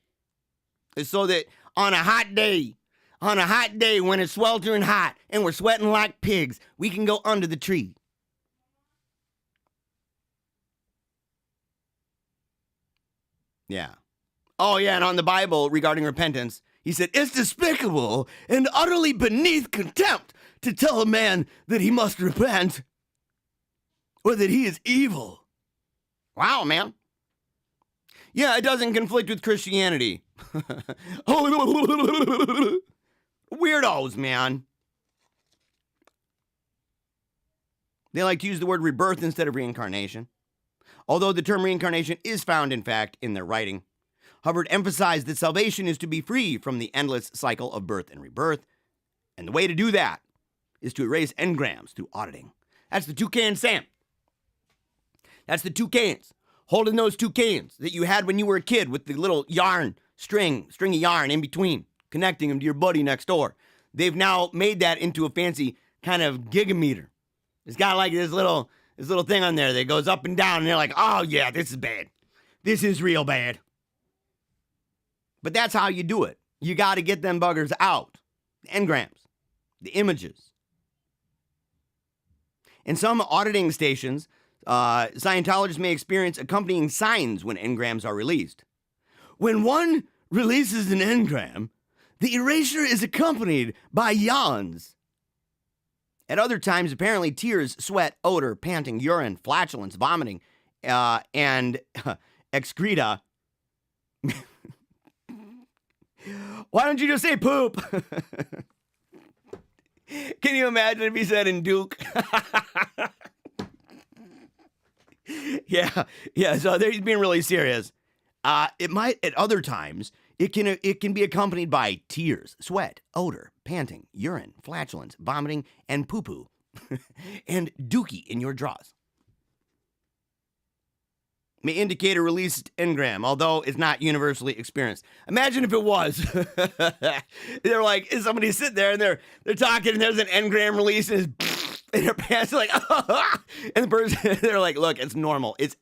It's so that on a hot day when it's sweltering hot and we're sweating like pigs, we can go under the tree. Yeah. Oh, yeah, and on the Bible regarding repentance, he said, it's despicable and utterly beneath contempt to tell a man that he must repent or that he is evil. Wow, man. Yeah, it doesn't conflict with Christianity. Weirdos, man. They like to use the word rebirth instead of reincarnation. Although the term reincarnation is found, in fact, in their writing. Hubbard emphasized that salvation is to be free from the endless cycle of birth and rebirth. And the way to do that is to erase engrams through auditing. That's the toucan Sam. That's the toucans. Holding those toucans that you had when you were a kid with the little string of yarn in between, connecting them to your buddy next door. They've now made that into a fancy kind of gigameter. It's got like this little thing on there that goes up and down, and they're like, oh yeah, this is bad. This is real bad. But that's how you do it. You got to get them buggers out. The engrams, the images. In some auditing stations, Scientologists may experience accompanying signs when engrams are released. When one releases an engram, the erasure is accompanied by yawns. At other times, apparently, tears, sweat, odor, panting, urine, flatulence, vomiting, and excreta. Why don't you just say poop? Can you imagine if he said in Duke? Yeah, so he's being really serious. It might, at other times, it can be accompanied by tears, sweat, odor, panting, urine, flatulence, vomiting, and poo-poo, and dookie in your drawers. May indicate a released engram, although it's not universally experienced. Imagine if it was. They're like, somebody sitting there and they're talking and there's an engram release and in their pants, they're like, and the person, they're like, look, it's normal. It's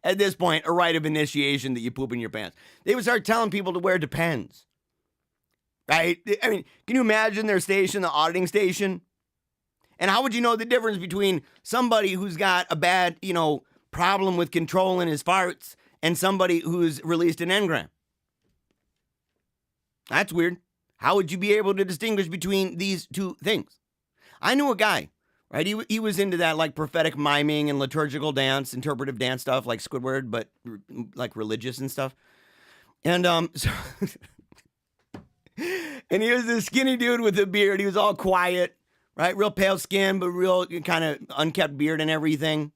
at this point a rite of initiation that you poop in your pants. They would start telling people to wear Depends. Right? I mean, can you imagine their station, the auditing station? And how would you know the difference between somebody who's got a bad, problem with controlling his farts and somebody who's released an engram? That's weird. How would you be able to distinguish between these two things? I knew a guy, right? He was into that like prophetic miming and liturgical dance, interpretive dance stuff like Squidward, but like religious and stuff. And so And he was this skinny dude with a beard. He was all quiet, right? Real pale skin, but real kind of unkept beard and everything.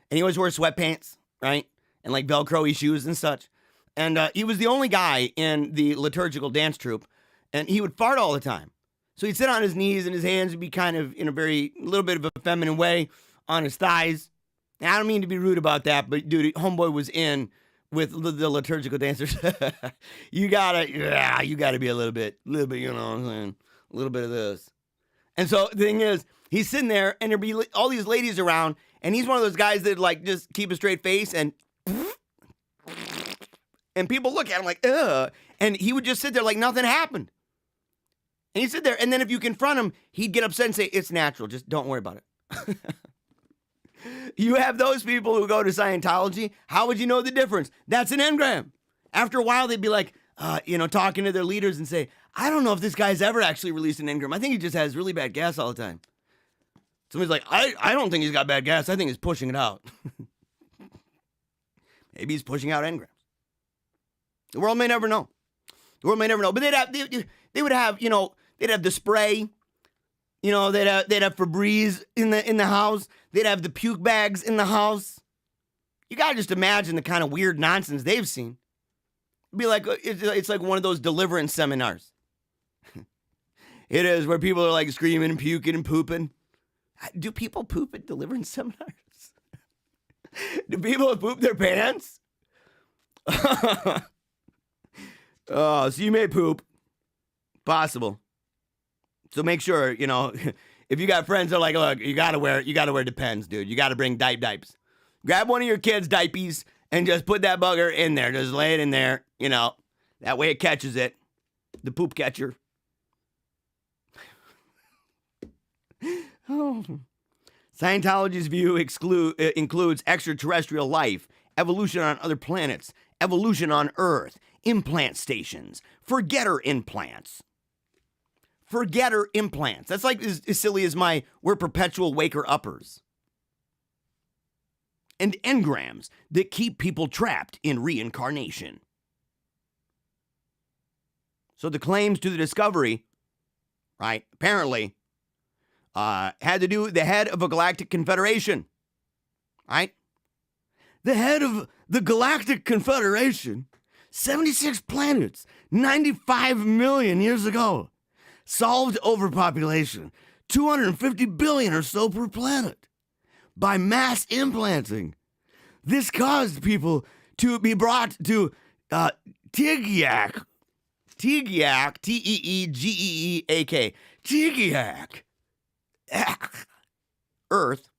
And he always wore sweatpants, right? And like Velcro-y shoes and such. And he was the only guy in the liturgical dance troupe. And he would fart all the time. So he'd sit on his knees and his hands would be kind of in a little bit of a feminine way on his thighs. Now, I don't mean to be rude about that, but dude, homeboy was in with the liturgical dancers. you gotta be a little bit, you know what I'm saying? A little bit of this. And so the thing is, he's sitting there and there'd be all these ladies around, and he's one of those guys that like just keep a straight face and people look at him like, ugh. And he would just sit there like nothing happened. And he'd sit there, and then if you confront him, he'd get upset and say, it's natural, just don't worry about it. You have those people who go to Scientology. How would you know the difference? That's an engram. After a while, they'd be like, talking to their leaders and say, I don't know if this guy's ever actually released an engram. I think he just has really bad gas all the time. Somebody's like, I don't think he's got bad gas. I think he's pushing it out. Maybe he's pushing out engrams. The world may never know. But they would have, they'd have the spray. They'd have Febreze in the house. They'd have the puke bags in the house. You gotta just imagine the kind of weird nonsense they've seen. It'd be like it's like one of those deliverance seminars. It is, where people are like screaming and puking and pooping. Do people poop at deliverance seminars? Do people poop their pants? Oh, so you may poop. Possible. So make sure, if you got friends that are like, look, you gotta wear Depends, dude. You gotta bring diapers. Grab one of your kids' diapers and just put that bugger in there. Just lay it in there, That way it catches it. The poop catcher. Oh. Scientology's view includes extraterrestrial life, evolution on other planets, evolution on Earth, implant stations, forgetter implants. Forgetter implants. That's like as silly as we're perpetual waker-uppers. And engrams that keep people trapped in reincarnation. So the claims to the discovery, right, apparently, had to do with the head of a galactic confederation, right? The head of the galactic confederation, 76 planets, 95 million years ago. Solved overpopulation, 250 billion or so per planet, by mass implanting. This caused people to be brought to Tegeak, T-E-E-G-E-E-A-K, Tegeak, Earth,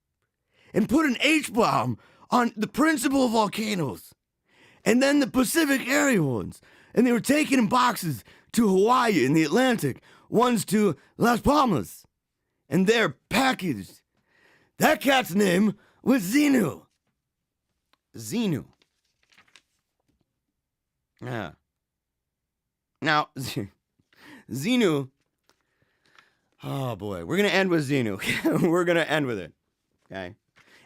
and put an H-bomb on the principal volcanoes, and then the Pacific area ones, and they were taken in boxes to Hawaii in the Atlantic, ones to Las Palmas, and they're packaged. That cat's name was Xenu. Xenu. Yeah. Now, Xenu. Oh boy, we're gonna end with Xenu. We're gonna end with it. Okay.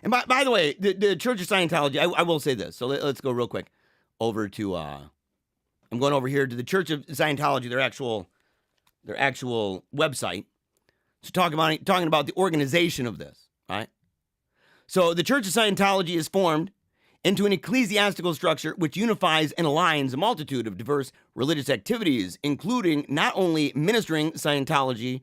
And by the way, the Church of Scientology. I will say this. So let's go real quick over to. I'm going over here to the Church of Scientology. Their actual website, to talking about the organization of this, right? So the Church of Scientology is formed into an ecclesiastical structure which unifies and aligns a multitude of diverse religious activities, including not only ministering Scientology,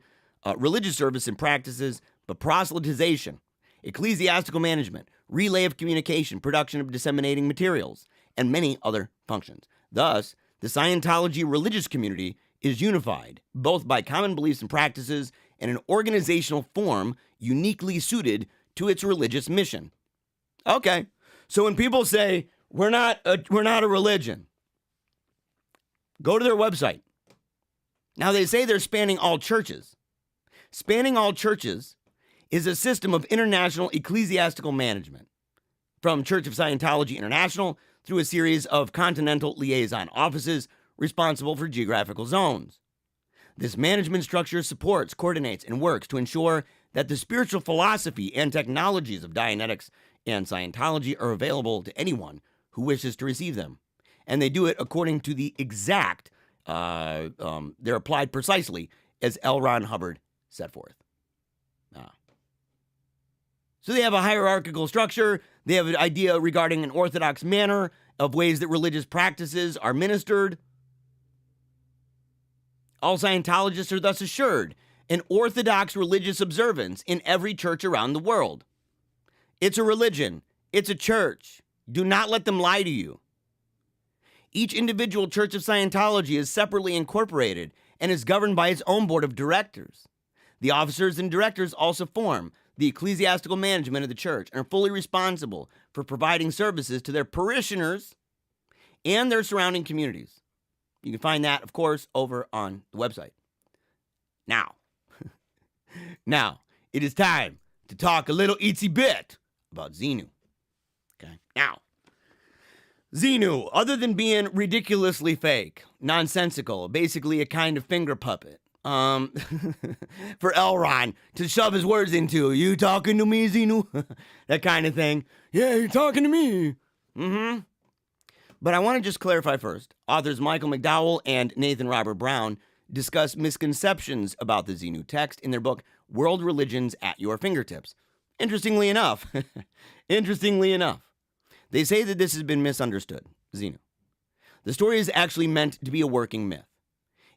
religious service and practices, but proselytization, ecclesiastical management, relay of communication, production of disseminating materials, and many other functions. Thus, the Scientology religious community is unified, both by common beliefs and practices and an organizational form uniquely suited to its religious mission. Okay, so when people say, we're not a religion, go to their website. Now, they say they're spanning all churches. Spanning all churches is a system of international ecclesiastical management, from Church of Scientology International through a series of continental liaison offices responsible for geographical zones. This management structure supports, coordinates, and works to ensure that the spiritual philosophy and technologies of Dianetics and Scientology are available to anyone who wishes to receive them. And they do it according to the exact they're applied precisely as L. Ron Hubbard set forth. So they have a hierarchical structure. They have an idea regarding an orthodox manner of ways that religious practices are ministered. All Scientologists are thus assured an orthodox religious observance in every church around the world. It's a religion. It's a church. Do not let them lie to you. Each individual church of Scientology is separately incorporated and is governed by its own board of directors. The officers and directors also form the ecclesiastical management of the church and are fully responsible for providing services to their parishioners and their surrounding communities. You can find that, of course, over on the website. Now, it is time to talk a little itsy bit about Xenu. Okay, now, Xenu, other than being ridiculously fake, nonsensical, basically a kind of finger puppet, for Elron to shove his words into, you talking to me, Xenu? That kind of thing. Yeah, you're talking to me. But I want to just clarify first. Authors Michael McDowell and Nathan Robert Brown discuss misconceptions about the Xenu text in their book, World Religions at Your Fingertips. Interestingly enough, they say that this has been misunderstood, Xenu. The story is actually meant to be a working myth,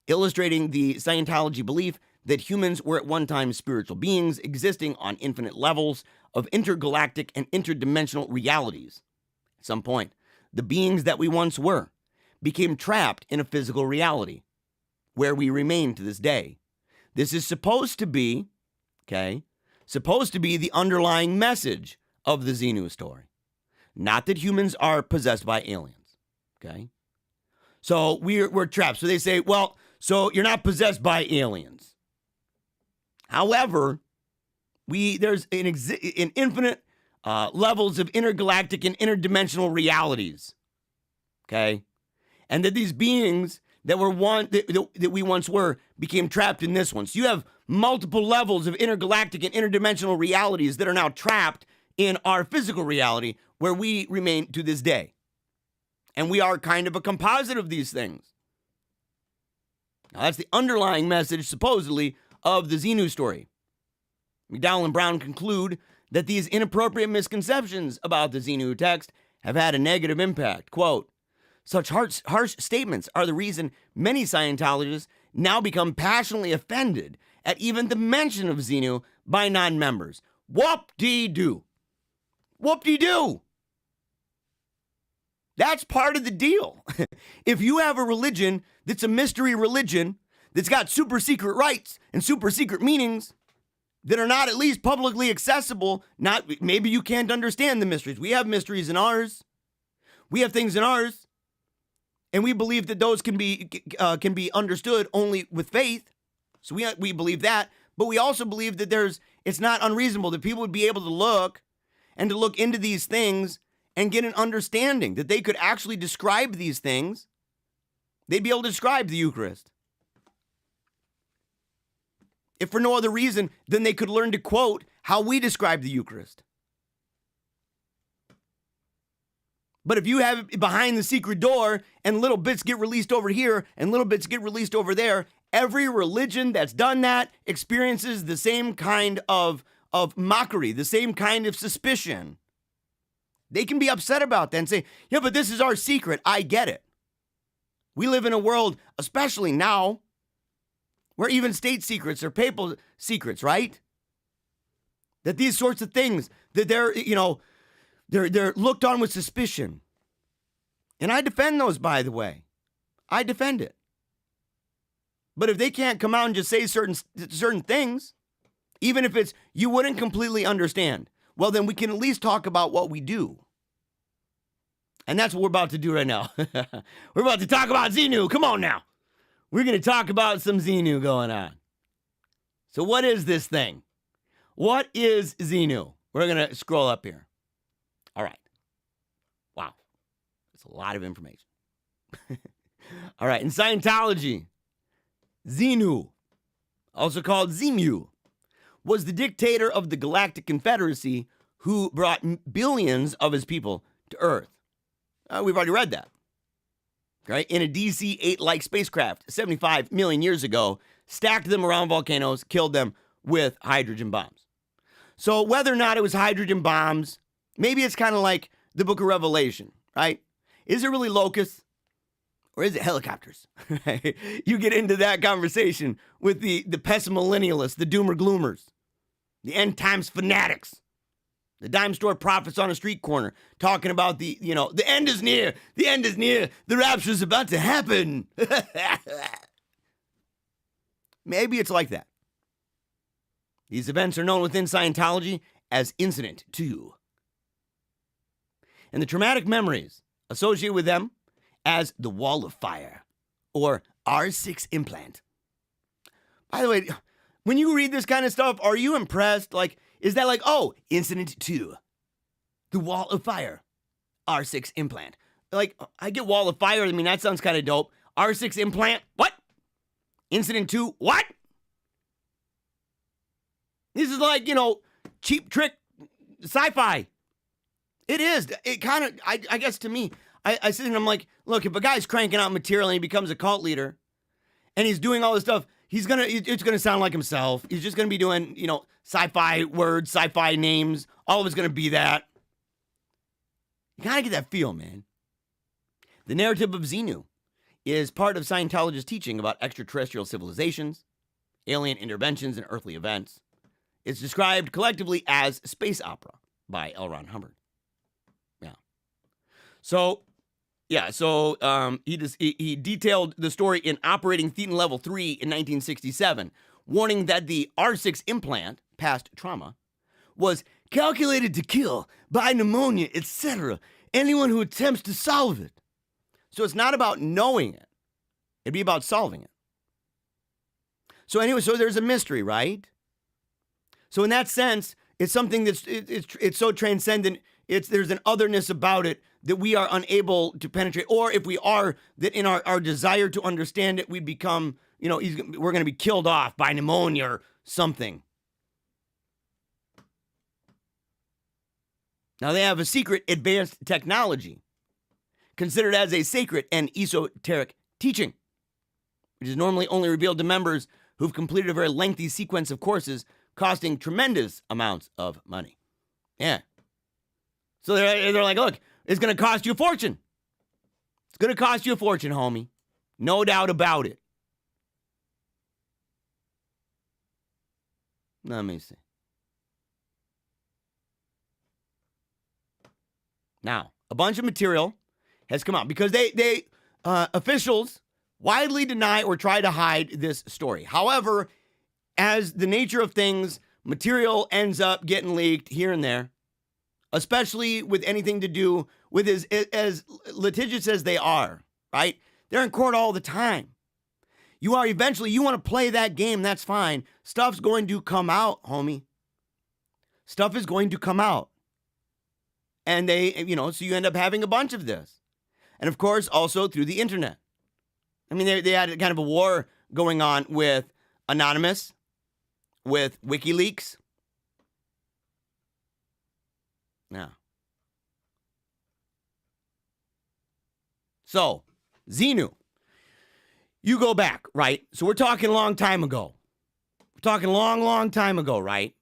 illustrating the Scientology belief that humans were at one time spiritual beings existing on infinite levels of intergalactic and interdimensional realities. At some point, the beings that we once were became trapped in a physical reality, where we remain to this day. This is supposed to be the underlying message of the Xenu story. Not that humans are possessed by aliens, okay? So we're trapped. So they say, well, so you're not possessed by aliens. However, there's an infinite levels of intergalactic and interdimensional realities, okay? And that these beings that we once were became trapped in this one. So you have multiple levels of intergalactic and interdimensional realities that are now trapped in our physical reality where we remain to this day. And we are kind of a composite of these things. Now, that's the underlying message, supposedly, of the Xenu story. McDowell and Brown conclude that these inappropriate misconceptions about the Xenu text have had a negative impact. Quote, such harsh statements are the reason many Scientologists now become passionately offended at even the mention of Xenu by non-members. Whoop-dee-doo. Whoop-dee-doo. That's part of the deal. If you have a religion that's a mystery religion that's got super secret rites and super secret meanings that are not at least publicly accessible, maybe you can't understand the mysteries. We have mysteries in ours. We have things in ours. And we believe that those can be understood only with faith. So we believe that. But we also believe that it's not unreasonable that people would be able to look into these things and get an understanding that they could actually describe these things. They'd be able to describe the Eucharist. If for no other reason, then they could learn to quote how we describe the Eucharist. But if you have it behind the secret door and little bits get released over here and little bits get released over there, every religion that's done that experiences the same kind of mockery, the same kind of suspicion. They can be upset about that and say, yeah, but this is our secret. I get it. We live in a world, especially now, where even state secrets are papal secrets, right? That these sorts of things, that they're looked on with suspicion. And I defend those, by the way. I defend it. But if they can't come out and just say certain things, even if it's you wouldn't completely understand, well, then we can at least talk about what we do. And that's what we're about to do right now. We're about to talk about Xenu. Come on now. We're going to talk about some Xenu going on. So what is this thing? What is Xenu? We're going to scroll up here. All right. Wow. That's a lot of information. All right. In Scientology, Xenu, also called Xenu, was the dictator of the Galactic Confederacy who brought billions of his people to Earth. We've already read that. right, in a DC-8-like spacecraft 75 million years ago, stacked them around volcanoes, killed them with hydrogen bombs. So whether or not it was hydrogen bombs, maybe it's kind of like the book of Revelation, right? Is it really locusts or is it helicopters? You get into that conversation with the pessimillennialists, the doomer gloomers, the end times fanatics, the dime store prophets on a street corner talking about the end is near, the end is near, the rapture's about to happen. Maybe it's like that. These events are known within Scientology as Incident 2. And the traumatic memories associated with them as the Wall of Fire or R6 implant. By the way, when you read this kind of stuff, are you impressed? Like, is that like, oh, Incident 2, the Wall of Fire, R6 implant? Like, I get Wall of Fire. I mean, that sounds kind of dope. R6 implant? What? Incident 2? What? This is like, cheap trick sci-fi. It is. It kind of, I guess to me, I sit there and I'm like, look, if a guy's cranking out material and he becomes a cult leader and he's doing all this stuff, it's going to sound like himself. He's just going to be doing, sci-fi words, sci-fi names. All of it's going to be that. You kind of get that feel, man. The narrative of Xenu is part of Scientologists' teaching about extraterrestrial civilizations, alien interventions, and earthly events. It's described collectively as space opera by L. Ron Hubbard. Yeah. So he detailed the story in Operating Thetan Level 3 in 1967, warning that the R6 implant, past trauma, was calculated to kill by pneumonia, etc., anyone who attempts to solve it. So it's not about knowing it. It'd be about solving it. So anyway, so there's a mystery, right? So in that sense, it's something that's it's so transcendent. There's an otherness about it that we are unable to penetrate, or if we are, that in our desire to understand it, we become, we're going to be killed off by pneumonia or something. Now they have a secret advanced technology considered as a sacred and esoteric teaching, which is normally only revealed to members who've completed a very lengthy sequence of courses costing tremendous amounts of money. Yeah. So they're like, look, it's going to cost you a fortune. It's going to cost you a fortune, homie. No doubt about it. Let me see. Now, a bunch of material has come out because they officials widely deny or try to hide this story. However, as the nature of things, material ends up getting leaked here and there, especially with anything to do with as litigious as they are, right? They're in court all the time. You want to play that game, that's fine. Stuff's going to come out, homie. Stuff is going to come out. And so you end up having a bunch of this. And of course, also through the internet. I mean, they had kind of a war going on with Anonymous, with WikiLeaks. Now. So, Xenu. You go back, right? So we're talking a long time ago. We're talking long time ago, right?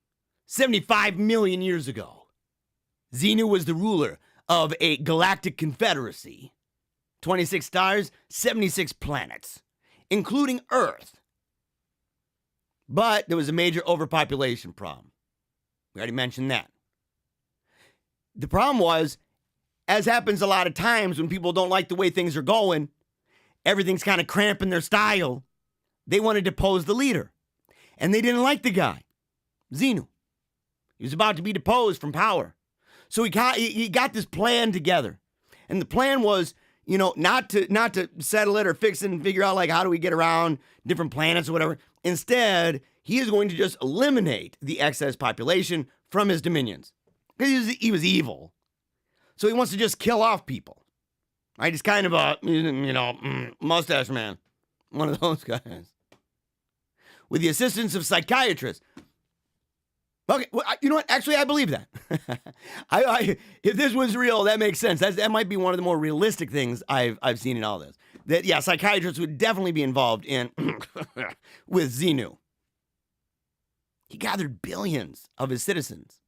75 million years ago. Xenu was the ruler of a galactic confederacy. 26 stars, 76 planets, including Earth. But there was a major overpopulation problem. We already mentioned that. The problem was, as happens a lot of times when people don't like the way things are going, everything's kind of cramping their style. They wanted to depose the leader. And they didn't like the guy, Xenu. He was about to be deposed from power. So he got this plan together. And the plan was, not to settle it or fix it and figure out, like, how do we get around different planets or whatever. Instead, he is going to just eliminate the excess population from his dominions. Because he was evil. So he wants to just kill off people. Right? He's kind of a, mustache man. One of those guys. With the assistance of psychiatrists. Okay, well, you know what? Actually, I believe that. If this was real, that makes sense. That might be one of the more realistic things I've seen in all this. that, yeah, psychiatrists would definitely be involved in with Xenu. He gathered billions of his citizens.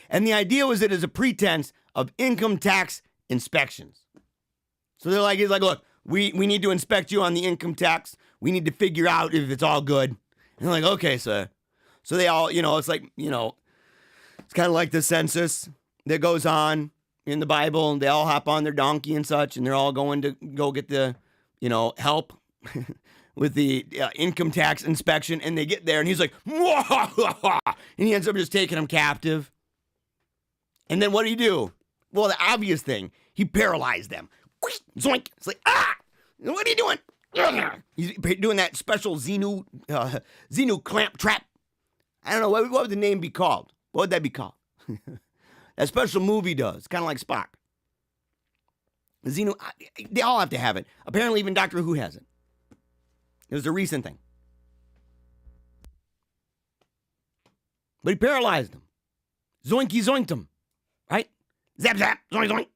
And the idea was that as a pretense of income tax inspections. So he's like, look, we need to inspect you on the income tax. We need to figure out if it's all good. And they're like, okay, sir. So they all, it's like, it's kind of like the census that goes on in the Bible. And they all hop on their donkey and such, and they're all going to go get the, help with the income tax inspection. And they get there, and he's like, and he ends up just taking them captive. And then what do you do? Well, the obvious thing, he paralyzed them. Zoink. It's like, what are you doing? He's doing that special Xenu clamp trap. I don't know, what would the name be called? What would that be called? That special movie does, kind of like Spock. Xenu, they all have to have it. Apparently even Doctor Who has it. It was a recent thing. But he paralyzed them. Zoinky zoinked them. Right? Zap zap, zoink zoink.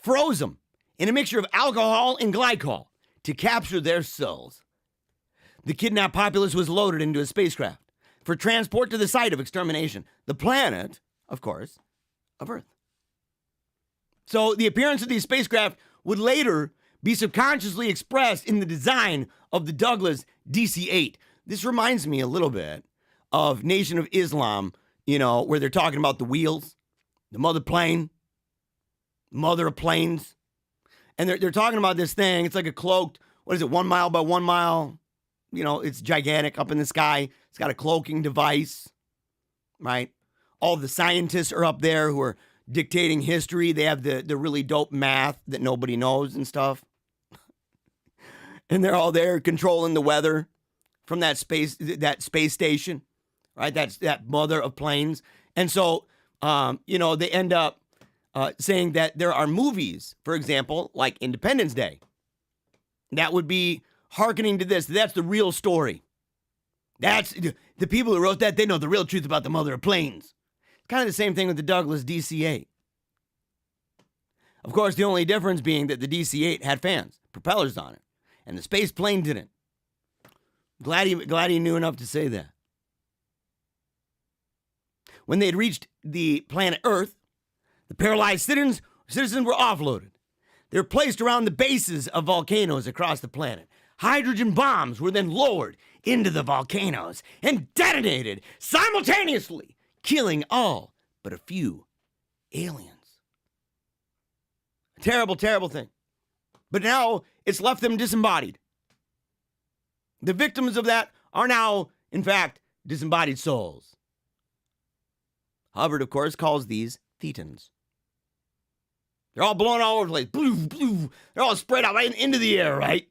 Froze them in a mixture of alcohol and glycol to capture their souls. The kidnapped populace was loaded into a spacecraft for transport to the site of extermination, the planet, of course, of Earth. So the appearance of these spacecraft would later be subconsciously expressed in the design of the Douglas DC-8. This reminds me a little bit of Nation of Islam, where they're talking about the wheels, the mother plane, mother of planes. And they're talking about this thing. It's like a cloaked, 1 mile by 1 mile? It's gigantic up in the sky. It's got a cloaking device, right? All the scientists are up there who are dictating history. They have the really dope math that nobody knows and stuff. And they're all there controlling the weather from that space station, right? That's that mother of planes. And so, they end up saying that there are movies, for example, like Independence Day, that would be hearkening to this. That's the real story. That's the people who wrote that. They know the real truth about the mother of planes. It's kind of the same thing with the Douglas DC-8. Of course, the only difference being that the DC-8 had fans, propellers on it, and the space plane didn't. Glad he knew enough to say that. When they had reached the planet Earth, the paralyzed citizens were offloaded. They were placed around the bases of volcanoes across the planet. Hydrogen bombs were then lowered into the volcanoes and detonated simultaneously, killing all but a few aliens. A terrible, terrible thing. But now it's left them disembodied. The victims of that are now, in fact, disembodied souls. Hubbard, of course, calls these thetans. They're all blown all over the place. Blue, blue. They're all spread out right into the air, right?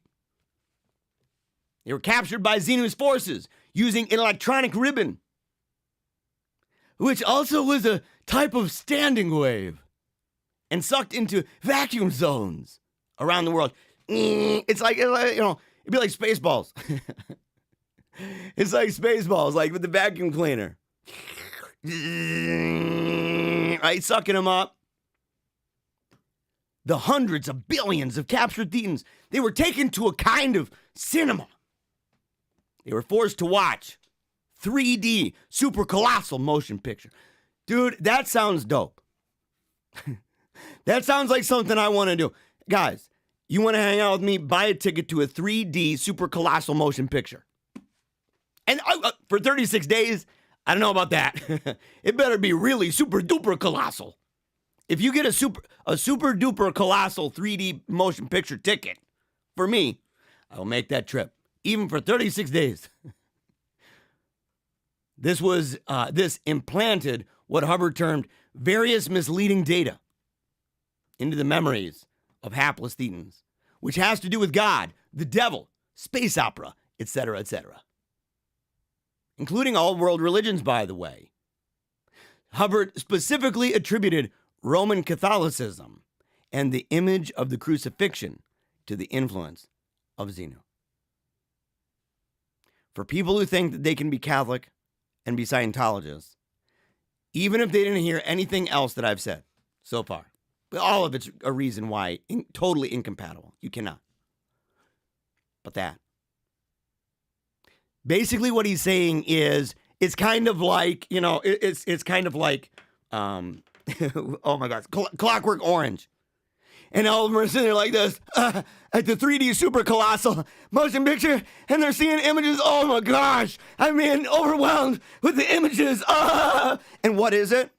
They were captured by Xenu's forces using an electronic ribbon, which also was a type of standing wave, and sucked into vacuum zones around the world. It's like, it'd be like Spaceballs. It's like Spaceballs, like with the vacuum cleaner. Right, sucking them up. The hundreds of billions of captured thetans, they were taken to a kind of cinema. They were forced to watch 3D super colossal motion picture. Dude, that sounds dope. That sounds like something I want to do. Guys, you want to hang out with me? Buy a ticket to a 3D super colossal motion picture. And for 36 days, I don't know about that. It better be really super duper colossal. If you get a super duper colossal 3D motion picture ticket for me, I will make that trip, even for 36 days. This implanted what Hubbard termed various misleading data into the memories of hapless thetans, which has to do with God, the devil, space opera, etc., etc. Including all world religions, by the way. Hubbard specifically attributed Roman Catholicism and the image of the crucifixion to the influence of Xenu. For people who think that they can be Catholic and be Scientologists, even if they didn't hear anything else that I've said so far, But all of it's a reason why totally incompatible. You cannot. But that. Basically what he's saying is, it's kind of like, it's kind of like, oh my God, Clockwork Orange. And all of them are sitting there like this at the 3D super colossal motion picture, and they're seeing images. Oh my gosh, I'm being overwhelmed with the images. And what is it?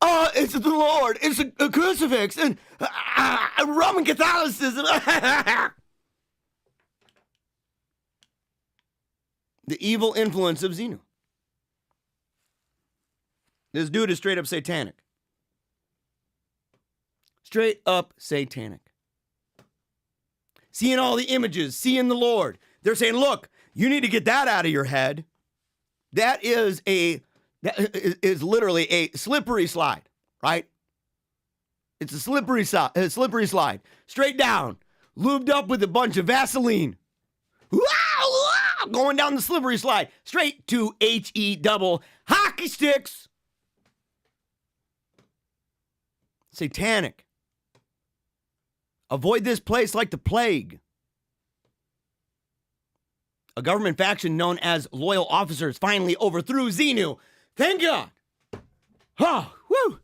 It's the Lord. It's a crucifix and Roman Catholicism. The evil influence of Xenu. This dude is straight up satanic. Straight up satanic. Seeing all the images, seeing the Lord. They're saying, look, you need to get that out of your head. That is literally a slippery slide, right? It's a slippery slide. Straight down. Lubed up with a bunch of Vaseline. Going down the slippery slide. Straight to HE double hockey sticks. Satanic. Avoid this place like the plague. A government faction known as Loyal Officers finally overthrew Xenu. Thank God. Oh, woo.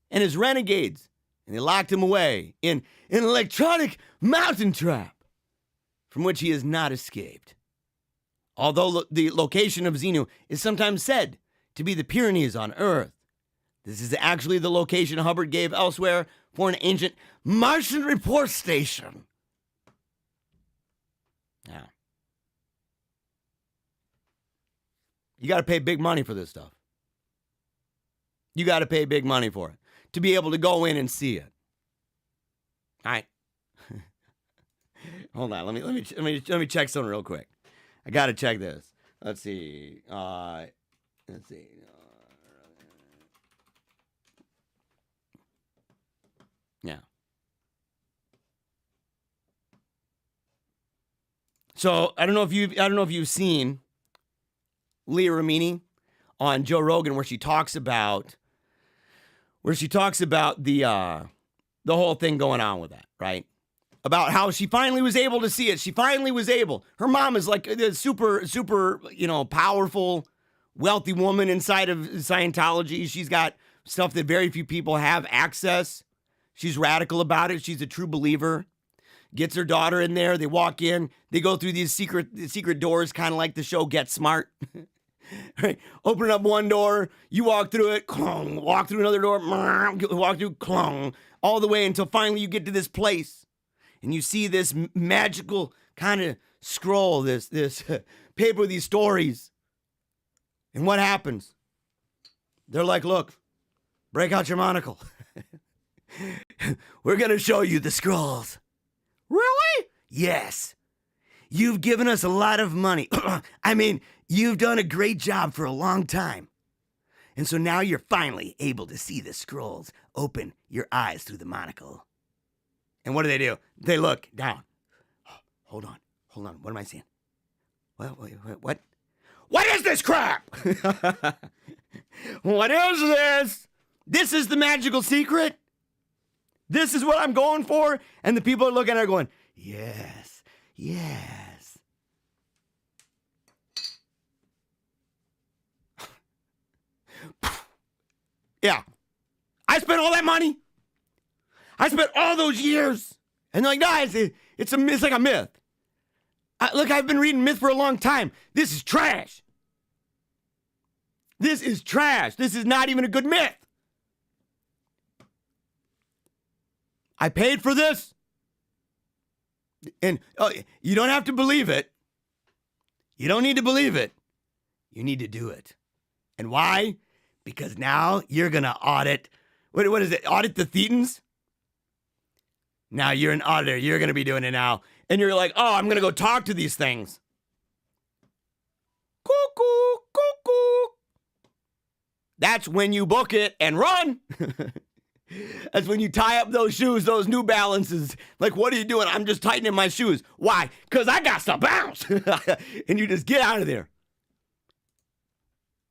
And his renegades. And they locked him away in an electronic mountain trap from which he has not escaped. Although the location of Xenu is sometimes said to be the Pyrenees on Earth, this is actually the location Hubbard gave elsewhere for an ancient Martian report station. Yeah. You got to pay big money for this stuff. You got to pay big money for it to be able to go in and see it. All right. Hold on. Let me check something real quick. I got to check this. Let's see. Yeah. So I don't know if you've seen Leah Remini on Joe Rogan where she talks about the whole thing going on with that, right? About how she finally was able to see it. She finally was able. Her mom is like a super, powerful, wealthy woman inside of Scientology. She's got stuff that very few people have access. She's radical about it. She's a true believer. Gets her daughter in there. They walk in. They go through these secret doors, kind of like the show Get Smart. Right? Open up one door. You walk through it. Clong. Walk through another door. Walk through. Clong. All the way until finally you get to this place. And you see this magical kind of scroll, this paper with these stories. And what happens? They're like, look, break out your monocle. We're going to show you the scrolls. Really? Yes. You've given us a lot of money. I mean, you've done a great job for a long time. And so now you're finally able to see the scrolls. Open your eyes through the monocle. And what do? They look down. Hold on. What am I seeing? What? What is this crap? What is this? This is the magical secret? This is what I'm going for? And the people are looking at her going, yes. Yeah. I spent all that money. I spent all those years. And they're like, no, it's like a myth. Look, I've been reading myth for a long time. This is trash. This is trash. This is not even a good myth. I paid for this. And you don't have to believe it. You don't need to believe it. You need to do it. And why? Because now you're going to audit. What is it? Audit the Thetans? Now you're an auditor. You're going to be doing it now. And you're like, oh, I'm going to go talk to these things. Cuckoo, cuckoo. That's when you book it and run. That's when you tie up those shoes, those New Balances. Like, what are you doing? I'm just tightening my shoes. Why? Because I got to bounce. And you just get out of there.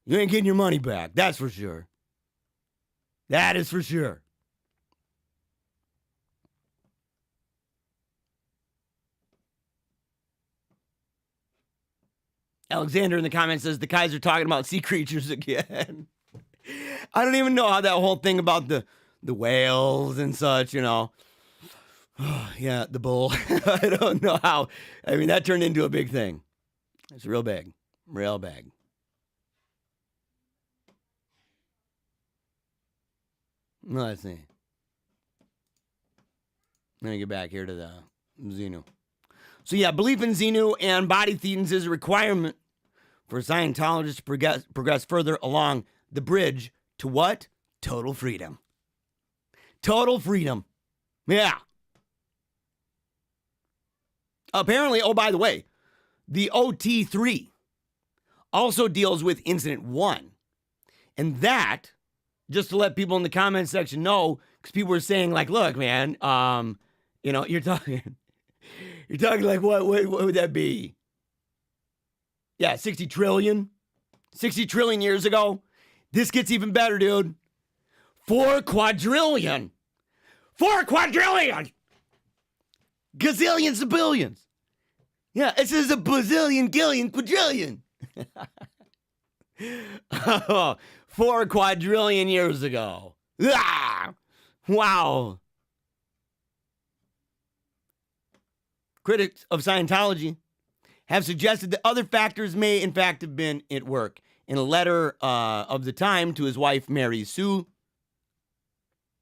You ain't getting your money back. That's for sure. That is for sure. Alexander in the comments says the Kaiser talking about sea creatures again. I don't even know how that whole thing about the whales and such, you know. Yeah, the bull. I don't know how. I mean, that turned into a big thing. It's real big. Real big. Let's see. Let me get back here to the Xenu. So yeah, belief in Xenu and body thetans is a requirement for Scientologists to progress further along the bridge to what? Total freedom. Total freedom. Yeah. Apparently, oh, by the way, the OT3 also deals with Incident 1. And that, just to let people in the comment section know, because people were saying, like, look, man, you know, you're talking like, what would that be? Yeah, 60 trillion. 60 trillion years ago. This gets even better, dude. 4 quadrillion. 4 quadrillion. Gazillions of billions. Yeah, it says a bazillion, gillion, quadrillion. 4 quadrillion years ago. Ah! Wow. Critics of Scientology have suggested that other factors may, in fact, have been at work. In a letter of the time to his wife, Mary Sue,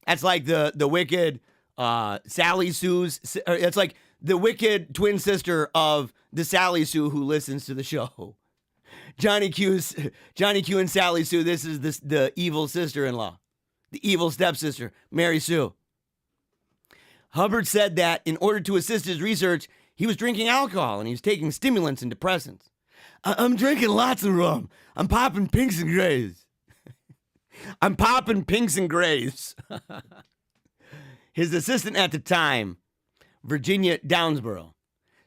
that's like the wicked Sally Sue's. It's like the wicked twin sister of the Sally Sue who listens to the show. Johnny Q and Sally Sue. This is the evil sister-in-law, the evil stepsister, Mary Sue. Hubbard said that in order to assist his research, he was drinking alcohol and he was taking stimulants and depressants. I'm drinking lots of rum. I'm popping pinks and grays. I'm popping pinks and grays. His assistant at the time, Virginia Downsborough,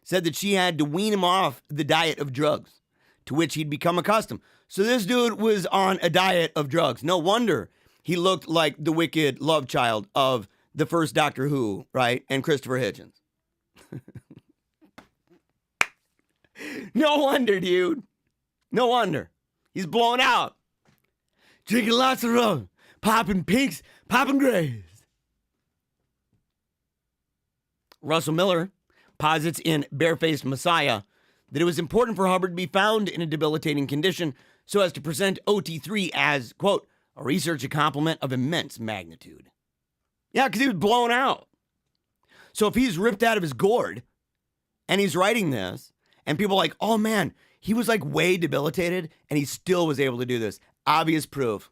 said that she had to wean him off the diet of drugs, to which he'd become accustomed. So this dude was on a diet of drugs. No wonder he looked like the wicked love child of the first Doctor Who, right? And Christopher Hitchens. No wonder, dude. No wonder. He's blown out. Drinking lots of rum. Popping pinks. Popping grays. Russell Miller posits in Barefaced Messiah that it was important for Hubbard to be found in a debilitating condition so as to present OT3 as, quote, a research accomplishment of immense magnitude. Yeah, because he was blown out. So if he's ripped out of his gourd and he's writing this and people are like, oh man, he was like way debilitated and he still was able to do this. Obvious proof.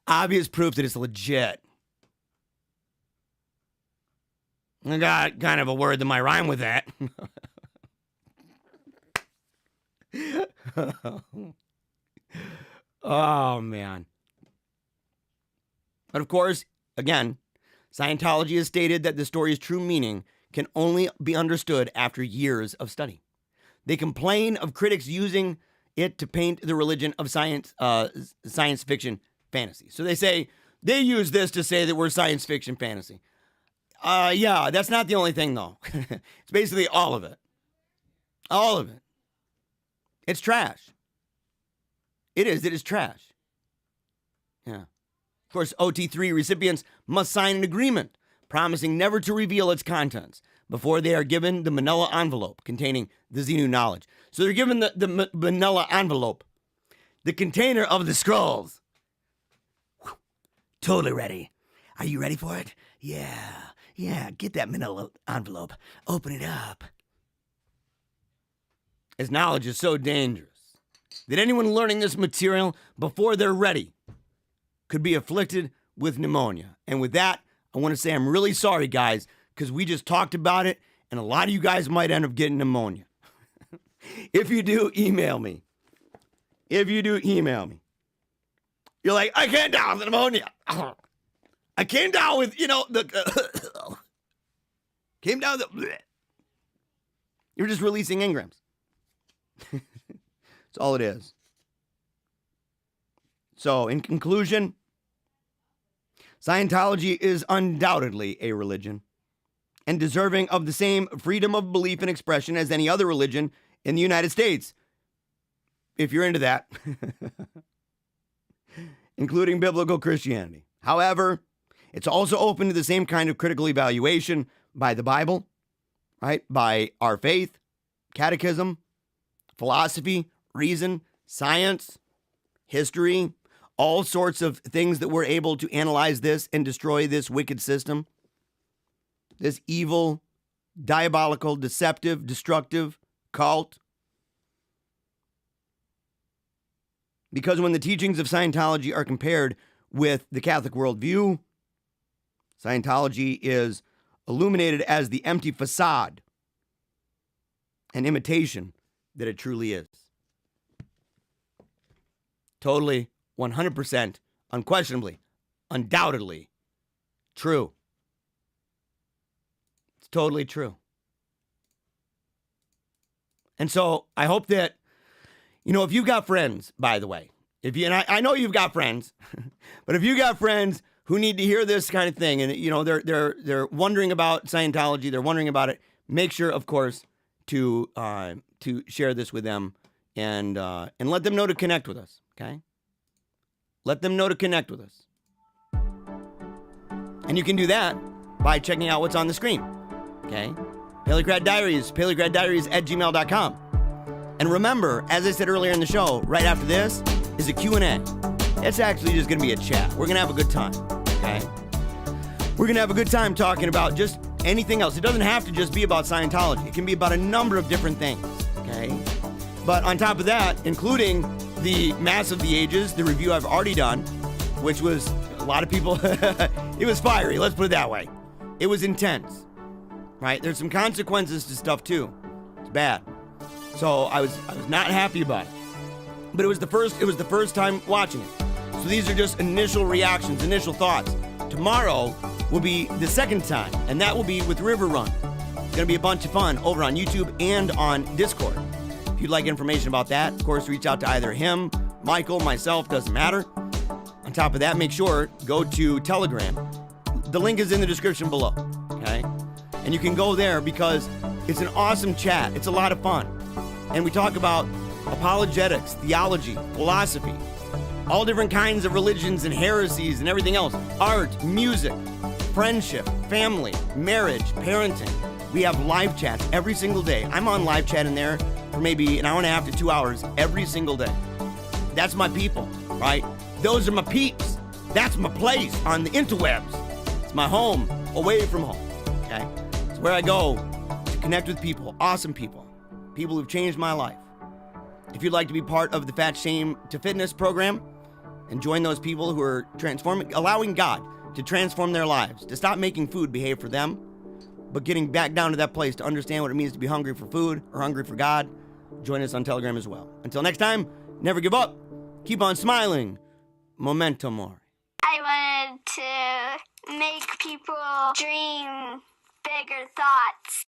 Obvious proof that it's legit. I got kind of a word that might rhyme with that. Oh, man. But of course, again, Scientology has stated that the story's true meaning can only be understood after years of study. They complain of critics using it to paint the religion of science fiction fantasy. So they say, they use this to say that we're science fiction fantasy. Yeah, that's not the only thing, though. It's basically all of it. All of it. It's trash. It is trash. Yeah. Of course, OT3 recipients must sign an agreement promising never to reveal its contents before they are given the manila envelope containing the Xenu knowledge. So they're given the manila envelope, the container of the scrolls. Whew. Totally ready. Are you ready for it? Yeah, get that manila envelope. Open it up. As knowledge is so dangerous that anyone learning this material before they're ready could be afflicted with pneumonia. And with that, I want to say I'm really sorry, guys, because we just talked about it, and a lot of you guys might end up getting pneumonia. If you do, email me. If you do, email me. You're like, I can't down with pneumonia. I came down with, came down with the... You're just releasing engrams. That's all it is. So, in conclusion, Scientology is undoubtedly a religion and deserving of the same freedom of belief and expression as any other religion in the United States. if you're into that, including biblical Christianity. However, it's also open to the same kind of critical evaluation by the Bible, right? By our faith, catechism, philosophy, reason, science, history, all sorts of things that we're able to analyze this and destroy this wicked system, this evil, diabolical, deceptive, destructive cult. Because when the teachings of Scientology are compared with the Catholic worldview, Scientology is illuminated as the empty facade and imitation that it truly is. Totally, 100%, unquestionably, undoubtedly true. It's totally true. And so I hope that, if you've got friends, by the way, and I know you've got friends, but if you got friends who need to hear this kind of thing, and they're wondering about Scientology, they're wondering about it, make sure, of course, to share this with them and let them know to connect with us. Okay, let them know to connect with us, and you can do that by checking out what's on the screen. Okay, PaleocratDiaries, PaleocratDiaries@gmail.com. And remember, as I said earlier in the show, right after this is a Q&A. It's actually just going to be a chat. We're going to have a good time, okay? We're going to have a good time talking about just anything else. It doesn't have to just be about Scientology. It can be about a number of different things, okay? But on top of that, including the Mass of the Ages, the review I've already done, which was a lot of people, it was fiery, let's put it that way. It was intense, right? There's some consequences to stuff too. It's bad. So I was not happy about it. But it was the first time watching it. So these are just initial reactions, initial thoughts. Tomorrow will be the second time, and that will be with River Run. It's going to be a bunch of fun over on YouTube and on Discord. If you'd like information about that, of course, reach out to either him, Michael, myself, doesn't matter. On top of that, make sure, go to Telegram. The link is in the description below, okay? And you can go there because it's an awesome chat. It's a lot of fun. And we talk about apologetics, theology, philosophy, all different kinds of religions and heresies and everything else, art, music, friendship, family, marriage, parenting. We have live chats every single day. I'm on live chat in there for maybe an hour and a half to 2 hours every single day. That's my people, right? Those are my peeps. That's my place on the interwebs. It's my home, away from home, okay? It's where I go to connect with people, awesome people who've changed my life. If you'd like to be part of the Fat Shame to Fitness program and join those people who are allowing God to transform their lives, to stop making food behave for them, but getting back down to that place to understand what it means to be hungry for food or hungry for God, join us on Telegram as well. Until next time, never give up. Keep on smiling. Memento mori. I wanted to make people dream bigger thoughts.